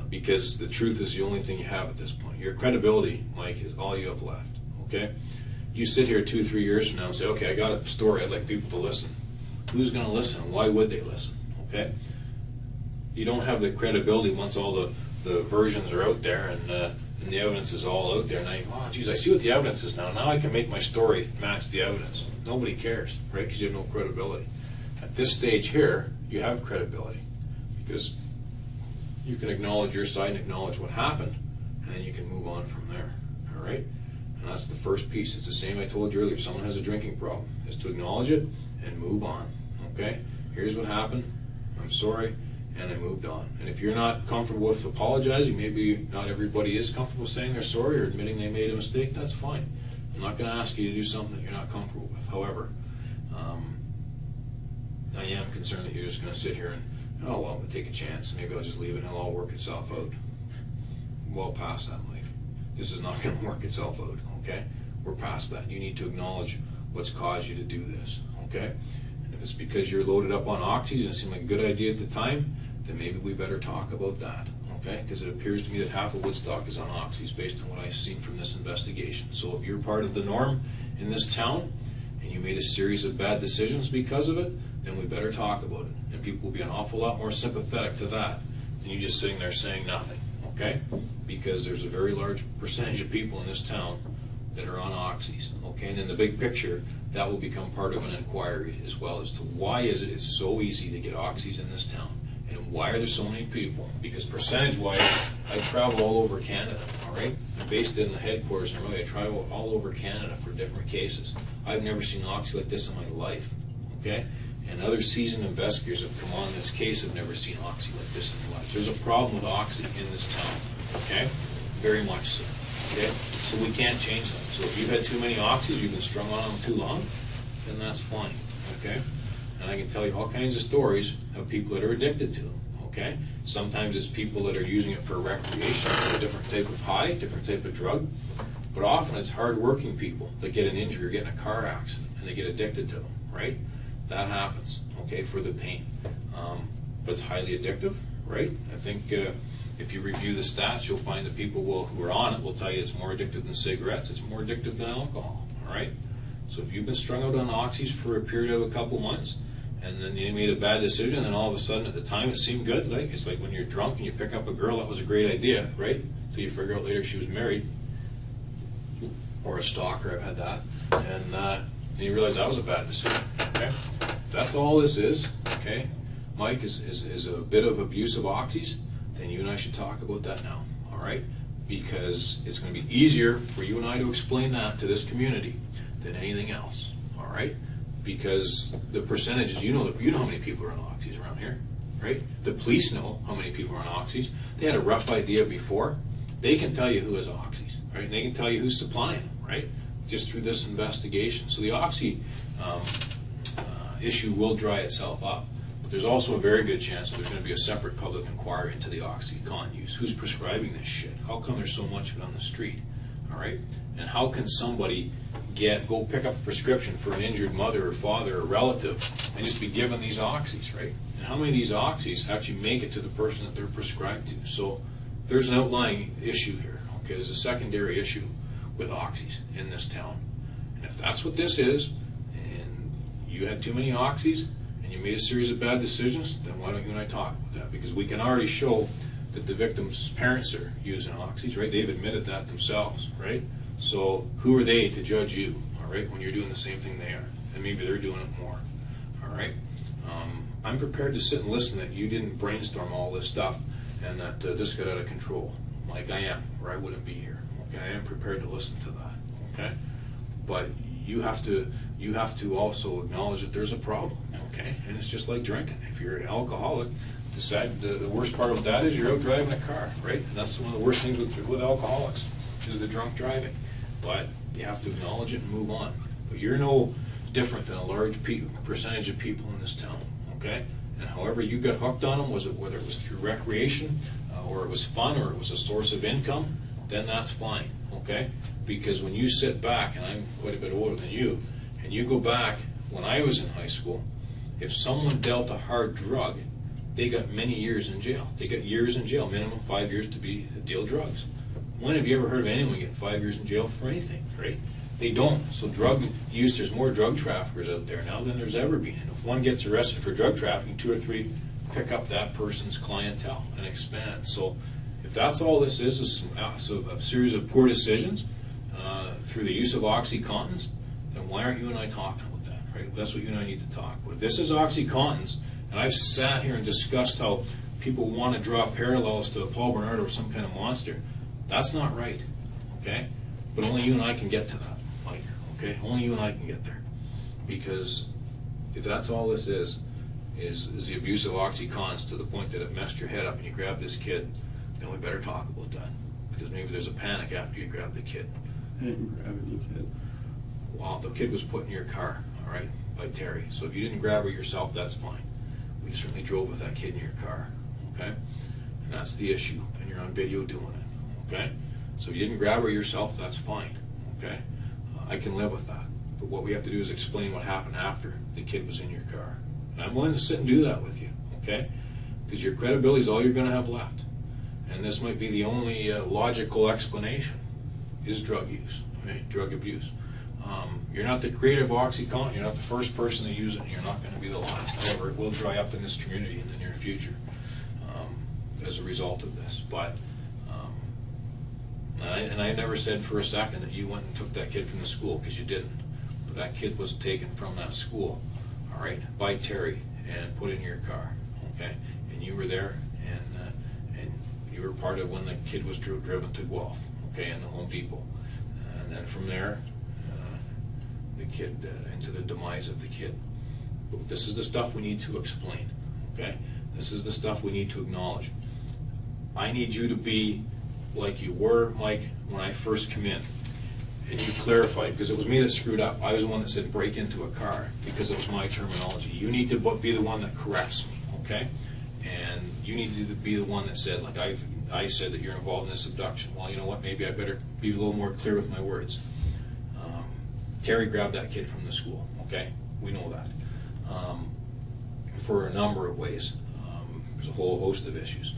Because the truth is the only thing you have at this point. Your credibility, Mike, is all you have left, okay? You sit here 2-3 years from now and say, okay, I got a story, I'd like people to listen. Who's going to listen? Why would they listen, okay? You don't have the credibility once all the versions are out there and the evidence is all out there. Now you go, oh, geez, I see what the evidence is now. Now I can make my story match the evidence. Nobody cares, right? Because you have no credibility. At this stage here, you have credibility because you can acknowledge your side and acknowledge what happened, and then you can move on from there, all right? And that's the first piece. It's the same I told you earlier. If someone has a drinking problem, is to acknowledge it and move on, okay? Here's what happened. I'm sorry. And I moved on. And if you're not comfortable with apologizing, maybe not everybody is comfortable saying they're sorry or admitting they made a mistake, that's fine. I'm not going to ask you to do something that you're not comfortable with. However, I am concerned that you're just going to sit here and, oh, well, I'm going to take a chance. Maybe I'll just leave it and it'll all work itself out. Well past that, Mike. This is not going to work itself out, okay? We're past that. You need to acknowledge what's caused you to do this, okay? And if it's because you're loaded up on oxys and it seemed like a good idea at the time, then maybe we better talk about that, okay? Because it appears to me that half of Woodstock is on oxys based on what I've seen from this investigation. So if you're part of the norm in this town and you made a series of bad decisions because of it, then we better talk about it. And people will be an awful lot more sympathetic to that than you just sitting there saying nothing, okay? because there's a very large percentage of people in this town that are on oxys, okay? And in the big picture, that will become part of an inquiry as well as to why is it it's so easy to get oxys in this town, and why are there so many people? Because percentage-wise, I travel all over Canada, all right? I'm based in the headquarters, and really I travel all over Canada for different cases. I've never seen oxy like this in my life, okay? And other seasoned investigators have come on this case have never seen oxy like this in their lives. There's a problem with oxy in this town, okay? Very much so, okay? So we can't change that. So if you've had too many oxys, you've been strung on them too long, then that's fine, okay? And I can tell you all kinds of stories of people that are addicted to them, okay? Sometimes it's people that are using it for recreation, for a different type of high, different type of drug, but often it's hard-working people that get an injury or get in a car accident and they get addicted to them, right? That happens, okay, for the pain. But it's highly addictive, right? I think if you review the stats, you'll find that people who are on it will tell you it's more addictive than cigarettes, it's more addictive than alcohol, all right? So if you've been strung out on oxys for a period of a couple months, and then you made a bad decision, and all of a sudden at the time it seemed good, like it's like when you're drunk and you pick up a girl, that was a great idea, right? Until you figure out later she was married, or a stalker, I've had that, and you realize that was a bad decision, okay? If that's all this is, okay, Mike, is a bit of abuse of oxys, then you and I should talk about that now, all right? Because it's going to be easier for you and I to explain that to this community than anything else, all right? Because the percentages, you know how many people are on oxys around here, right? The police know how many people are on oxys. They had a rough idea before. They can tell you who has oxys, right? And they can tell you who's supplying them, right? Just through this investigation. So the oxy issue will dry itself up. But there's also a very good chance that there's going to be a separate public inquiry into the OxyContin use. Who's prescribing this shit? How come there's so much of it on the street? All right? And how can somebody go pick up a prescription for an injured mother or father or relative and just be given these oxys, right? And how many of these oxys actually make it to the person that they're prescribed to? So there's an outlying issue here, okay? There's a secondary issue with oxys in this town. And if that's what this is, and you had too many oxys, and you made a series of bad decisions, then why don't you and I talk about that? Because we can already show that the victim's parents are using oxys, right? They've admitted that themselves, right? So who are they to judge you, all right, when you're doing the same thing they are? And maybe they're doing it more, all right? I'm prepared to sit and listen that you didn't brainstorm all this stuff and that this got out of control, like I am, or I wouldn't be here, okay? I am prepared to listen to that, okay? But you have to also acknowledge that there's a problem, okay? And it's just like drinking. If you're an alcoholic, the worst part of that is you're out driving a car, right? And that's one of the worst things with alcoholics, is the drunk driving. But you have to acknowledge it and move on. But you're no different than a large percentage of people in this town, okay? And however you got hooked on them, whether it was through recreation, or it was fun, or it was a source of income, then that's fine, okay? Because when you sit back, and I'm quite a bit older than you, and you go back, when I was in high school, if someone dealt a hard drug, they got many years in jail. They got years in jail, minimum 5 years to deal drugs. When have you ever heard of anyone getting 5 years in jail for anything, right? They don't. So drug use, there's more drug traffickers out there now than there's ever been. And if one gets arrested for drug trafficking, 2 or 3 pick up that person's clientele and expand. So if that's all this is a series of poor decisions through the use of OxyContins, then why aren't you and I talking about that, right? That's what you and I need to talk about. If this is OxyContins, and I've sat here and discussed how people want to draw parallels to Paul Bernardo or some kind of monster, that's not right, okay? But only you and I can get to that, Mike, okay? Only you and I can get there. Because if that's all this is the abuse of OxyContins to the point that it messed your head up and you grabbed this kid, then we better talk about that. Because maybe there's a panic after you grab the kid. I didn't grab any kid. Well, the kid was put in your car, all right, by Terry. So if you didn't grab her yourself, that's fine. We certainly drove with that kid in your car, okay? And that's the issue, and you're on video doing it, okay? So if you didn't grab her yourself, that's fine, okay? I can live with that. But what we have to do is explain what happened after the kid was in your car. And I'm willing to sit and do that with you, okay? Because your credibility is all you're going to have left. And this might be the only logical explanation, is drug use, right? Drug abuse. You're not the creator of OxyContin, you're not the first person to use it, and you're not going to be the last. However, it will dry up in this community in the near future as a result of this. But And I never said for a second that you went and took that kid from the school, because you didn't. But that kid was taken from that school, all right, by Terry, and put in your car, okay? And you were there, and you were part of when the kid was driven to Guelph, okay, and the Home Depot. And then from there, the kid, into the demise of the kid. But this is the stuff we need to explain, okay? This is the stuff we need to acknowledge. I need you to be like you were, Mike, when I first come in, and you clarified, because it was me that screwed up. I was the one that said break into a car, because it was my terminology. You need to be the one that corrects me, okay? And you need to be the one that said, like I said that you're involved in this abduction. Well, you know what, maybe I better be a little more clear with my words. Terry grabbed that kid from the school, okay? We know that. For a number of ways. There's a whole host of issues.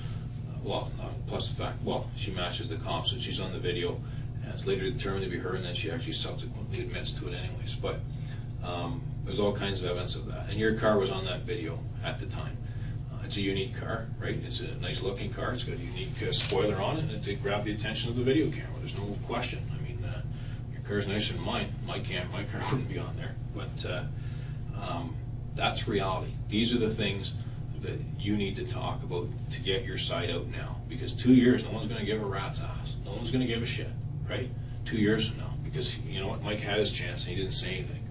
Plus the fact, she matches the comps and she's on the video, and it's later determined to be her, and then she actually subsequently admits to it anyways. But there's all kinds of evidence of that. And your car was on that video at the time. It's a unique car, right? It's a nice looking car. It's got a unique spoiler on it, and it grabbed the attention of the video camera. There's no question. I mean, your car's nicer than mine. My car wouldn't be on there. But that's reality. These are the things that you need to talk about to get your side out now. Because 2 years, no one's going to give a rat's ass. No one's going to give a shit, right? 2 years from now. Because you know what? Mike had his chance and he didn't say anything.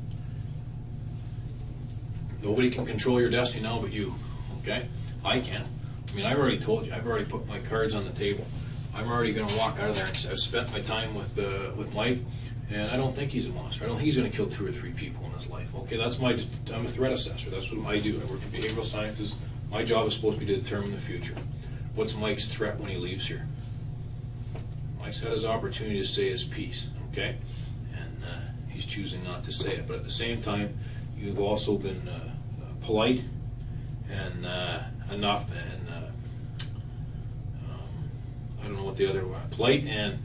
Nobody can control your destiny now but you, okay? I can. I mean, I've already told you. I've already put my cards on the table. I'm already going to walk out of there and say, I've spent my time with Mike, and I don't think he's a monster. I don't think he's going to kill 2 or 3 people in his life. Okay, I'm a threat assessor. That's what I do. I work in behavioral sciences. My job is supposed to be to determine the future. What's Mike's threat when he leaves here? Mike's had his opportunity to say his piece, okay? And he's choosing not to say it. But at the same time, you've also been polite and enough, and I don't know what the other word. Polite, and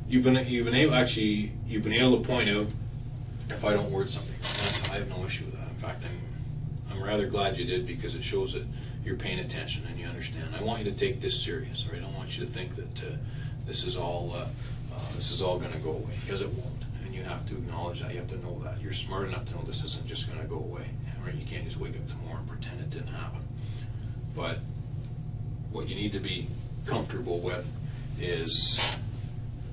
you've been able to point out if I don't word something. I have no issue with that. In fact, I'm rather glad you did, because it shows that you're paying attention and you understand. I want you to take this serious. Right? I don't want you to think that this is all going to go away, because it won't. And you have to acknowledge that. You have to know that. You're smart enough to know this isn't just going to go away. Right? You can't just wake up tomorrow and pretend it didn't happen. But what you need to be comfortable with is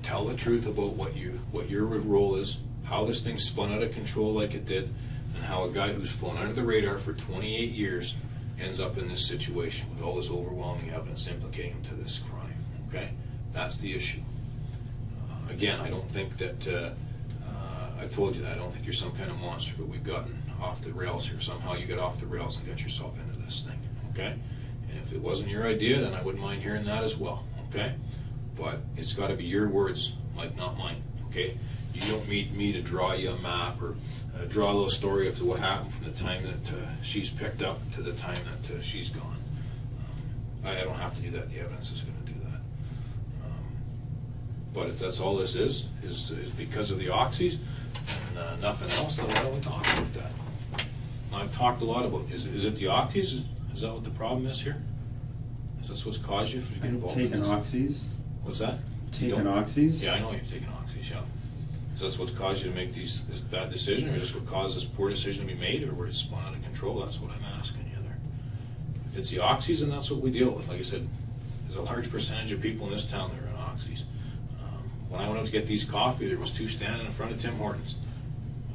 tell the truth about what your role is, how this thing spun out of control like it did, and how a guy who's flown under the radar for 28 years ends up in this situation with all this overwhelming evidence implicating him to this crime. Okay? That's the issue. Again, I don't think that, I told you that, I don't think you're some kind of monster, but we've gotten off the rails here. Somehow you get off the rails and got yourself into this thing. Okay? And if it wasn't your idea, then I wouldn't mind hearing that as well. Okay? But it's got to be your words, Mike, not mine. Okay? You don't need me to draw you a map or draw a little story of what happened from the time that she's picked up to the time that she's gone. I don't have to do that. The evidence is going to do that. But if that's all this is because of the oxys and nothing else, then why don't we talk about that? I've talked a lot about, is it the oxys? Is that what the problem is here? Is that what's caused you to get involved in this? Taken oxys? What's that? Taken oxys? Yeah, I know you've taken oxys, yeah. Is that what's caused you to make this bad decision, or is this what caused this poor decision to be made, or where it's spun out of control? That's what I'm asking you there. If it's the oxys, then that's what we deal with. Like I said, there's a large percentage of people in this town that are on oxys. When I went up to get these coffee, there was 2 standing in front of Tim Hortons.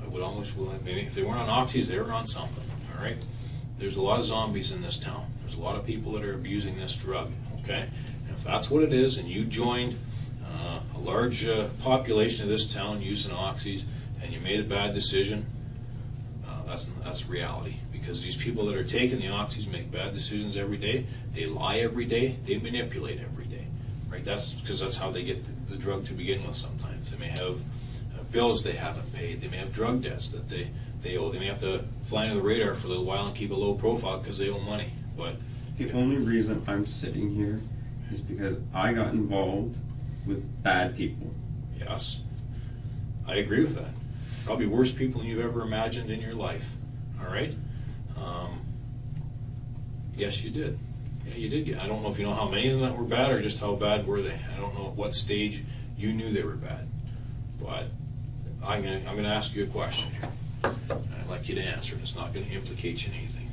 I would almost, maybe if they weren't on oxys, they were on something, all right? There's a lot of zombies in this town. There's a lot of people that are abusing this drug, okay? And if that's what it is, and you joined a large population of this town using oxys, and you made a bad decision, that's reality. Because these people that are taking the oxys make bad decisions every day. They lie every day. They manipulate every day, right? That's because that's how they get the drug to begin with. Sometimes they may have bills they haven't paid. They may have drug debts that they owe. They may have to fly under the radar for a little while and keep a low profile because they owe money. But the only reason I'm sitting here is because I got involved with bad people. Yes, I agree with that. Probably worse people than you've ever imagined in your life. All right? Yes, you did. Yeah, you did. I don't know if you know how many of them that were bad or just how bad were they. I don't know at what stage You knew they were bad. But I'm gonna ask you a question here. And I'd like you to answer it. It's not gonna implicate you in anything.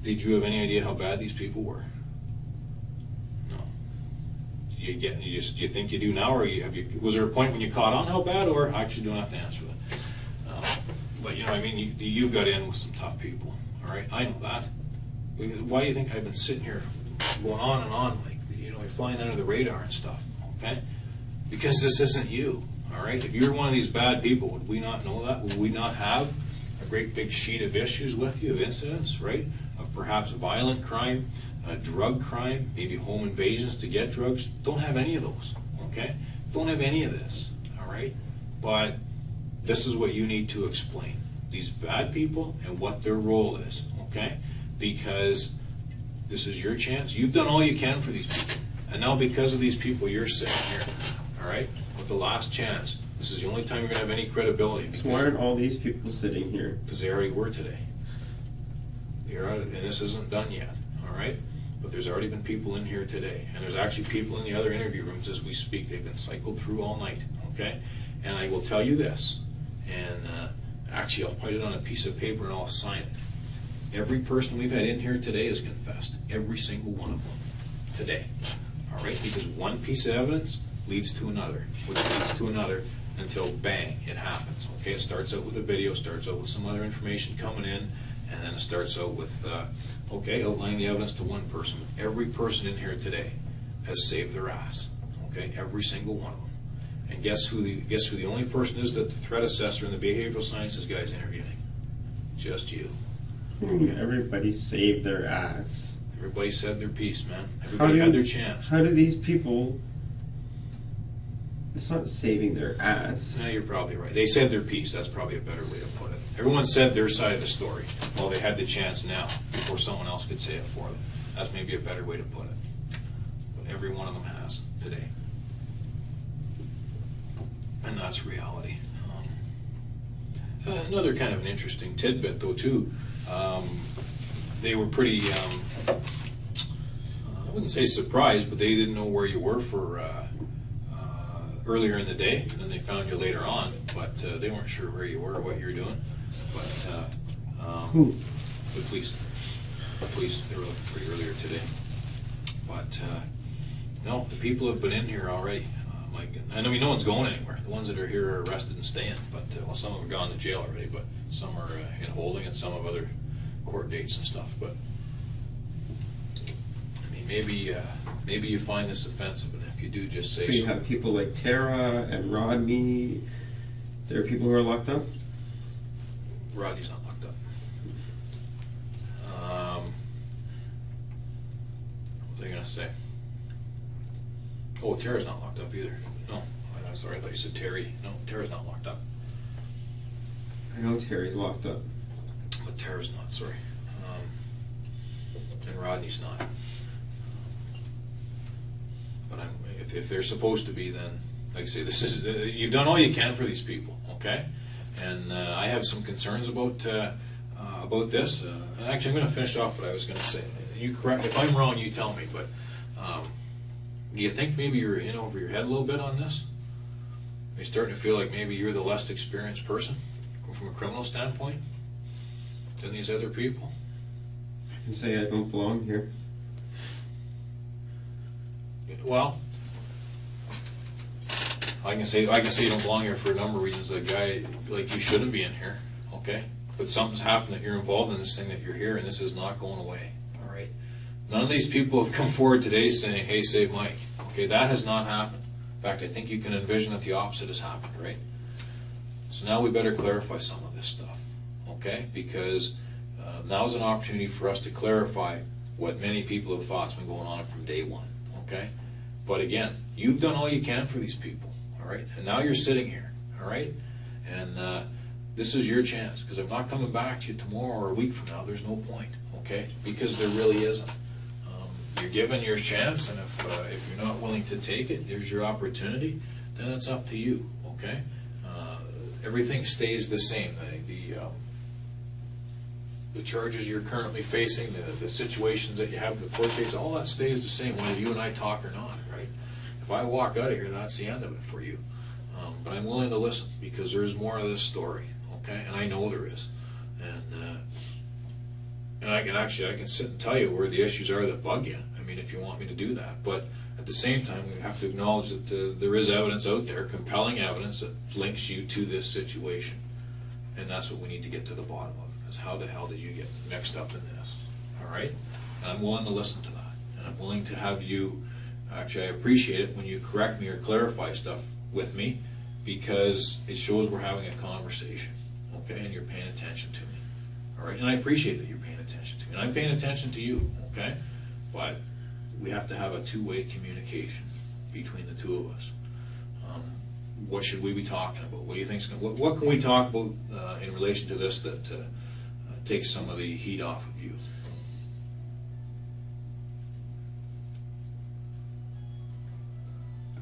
Did you have any idea how bad these people were? No. Do you think you do now, or was there a point when you caught on how bad, or I actually don't have to answer that? But you know, I mean, you've got in with some tough people. All right, I know that. Why do you think I've been sitting here going on and on, like, you know, flying under the radar and stuff? Okay, because this isn't you. All right, if you're one of these bad people, would we not know that? Would we not have a great big sheet of issues with you, of incidents, right? Of perhaps violent crime, drug crime, maybe home invasions to get drugs. Don't have any of those, okay? Don't have any of this, all right? But this is what you need to explain. These bad people and what their role is, okay? Because this is your chance. You've done all you can for these people. And now because of these people, you're sitting here, all right? With the last chance. This is the only time you're going to have any credibility. So why aren't all these people sitting here? Because they already were today. And this isn't done yet, all right? But there's already been people in here today. And there's actually people in the other interview rooms as we speak. They've been cycled through all night, okay? And I will tell you this, and actually I'll put it on a piece of paper and I'll sign it. Every person we've had in here today has confessed. Every single one of them today, all right? Because one piece of evidence leads to another, which leads to another, until bang, it happens. Okay, it starts out with a video, starts out with some other information coming in, and then it starts out with, okay, outlining the evidence to one person. Every person in here today has saved their ass. Okay, every single one of them. And guess who the only person is that the threat assessor and the behavioral sciences guy is interviewing? Just you. Okay. Everybody saved their ass. Everybody said their piece, man. Everybody had their chance. How do these people? It's not saving their ass. No, you're probably right. They said their piece. That's probably a better way to put it. Everyone said their side of the story. Well, they had the chance now before someone else could say it for them. That's maybe a better way to put it. But every one of them has today. And that's reality. Another kind of an interesting tidbit, though, too. They were pretty, I wouldn't say surprised, but they didn't know where you were for earlier in the day, and then they found you later on, but they weren't sure where you were or what you were doing. But Who? The police. The police, they were looking for you earlier today. But no, the people have been in here already. Mike, and I mean, no one's going anywhere. The ones that are here are arrested and staying, but well, some of them have gone to jail already, but some are in holding, and some have other court dates and stuff. But I mean, maybe you find this offensive, and if you do, just say so. You have people like Tara and Rodney. There are people who are locked up. Rodney's not locked up. What was I going to say? Oh, Tara's not locked up either. No, I'm sorry, I thought you said Terry. No, Tara's not locked up. I know Terry's locked up. But Tara's not, sorry. And Rodney's not. But if they're supposed to be, then, like I say, this is you've done all you can for these people, okay? And I have some concerns about this. And actually, I'm going to finish off what I was going to say. You correct if I'm wrong. You tell me. But do you think maybe you're in over your head a little bit on this? Are you starting to feel like maybe you're the less experienced person from a criminal standpoint than these other people? I can say I don't belong here. Well, I can say you don't belong here for a number of reasons. A guy like you shouldn't be in here, okay? But something's happened that you're involved in this thing, that you're here, and this is not going away. All right. None of these people have come forward today saying, "Hey, save Mike." Okay, that has not happened. In fact, I think you can envision that the opposite has happened, right? So now we better clarify some of this stuff, okay? Because now is an opportunity for us to clarify what many people have thought's been going on from day one, okay? But again, you've done all you can for these people, all right? And now you're sitting here, all right? And this is your chance, because I'm not coming back to you tomorrow or a week from now. There's no point, okay? Because there really isn't. You're given your chance, and if you're not willing to take it, there's your opportunity, then it's up to you, okay? Everything stays the same. The charges you're currently facing, the situations that you have, the court case, all that stays the same, whether you and I talk or not, right? if I walk out of here, that's the end of it for you. But I'm willing to listen, because there is more to this story, okay? And I know there is. And I can sit and tell you where the issues are that bug you. I mean, if you want me to do that. But at the same time, we have to acknowledge that there is evidence out there, compelling evidence that links you to this situation. And that's what we need to get to the bottom of, is how the hell did you get mixed up in this? All right? And I'm willing to listen to that. And I'm willing to have you, actually, I appreciate it when you correct me or clarify stuff with me, because it shows we're having a conversation, okay? And you're paying attention to me. All right, and I appreciate that you're paying attention to me, and I'm paying attention to you, okay? But we have to have a two-way communication between the two of us. What should we be talking about? What do you think's going? What can we talk about in relation to this that takes some of the heat off of you?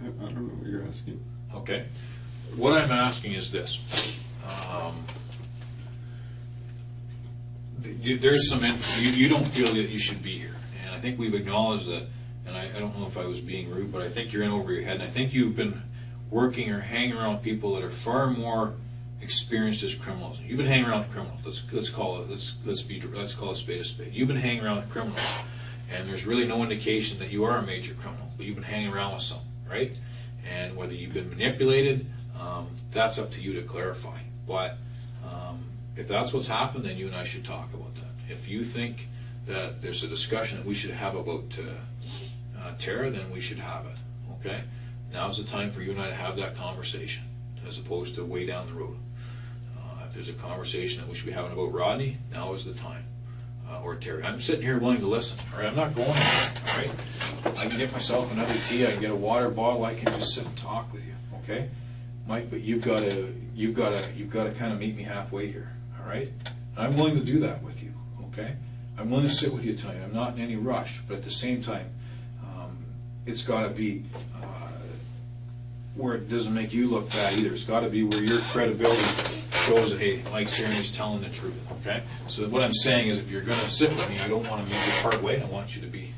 I don't know what you're asking. Okay, what I'm asking is this. There's some you don't feel that you should be here, and I think we've acknowledged that. And I don't know if I was being rude, but I think you're in over your head, and I think you've been working or hanging around people that are far more experienced as criminals. You've been hanging around with criminals. Let's call it a spade a spade. You've been hanging around with criminals, and there's really no indication that you are a major criminal, but you've been hanging around with some, right? And whether you've been manipulated, that's up to you to clarify. But if that's what's happened, then you and I should talk about that. If you think that there's a discussion that we should have about Tara, then we should have it, okay? Now's the time for you and I to have that conversation, as opposed to way down the road. If there's a conversation that we should be having about Rodney, now is the time. Or Terry. I'm sitting here willing to listen, all right? I'm not going anywhere, all right? I can get myself another tea, I can get a water bottle, I can just sit and talk with you, okay? Mike, but you've got to kind of meet me halfway here, all right? And I'm willing to do that with you, okay? I'm willing to sit with you tonight. I'm not in any rush, but at the same time, it's got to be where it doesn't make you look bad either. It's got to be where your credibility shows that, hey, Mike's here and he's telling the truth, okay? So what I'm saying is, if you're going to sit with me, I don't want to make you part way. I want you to be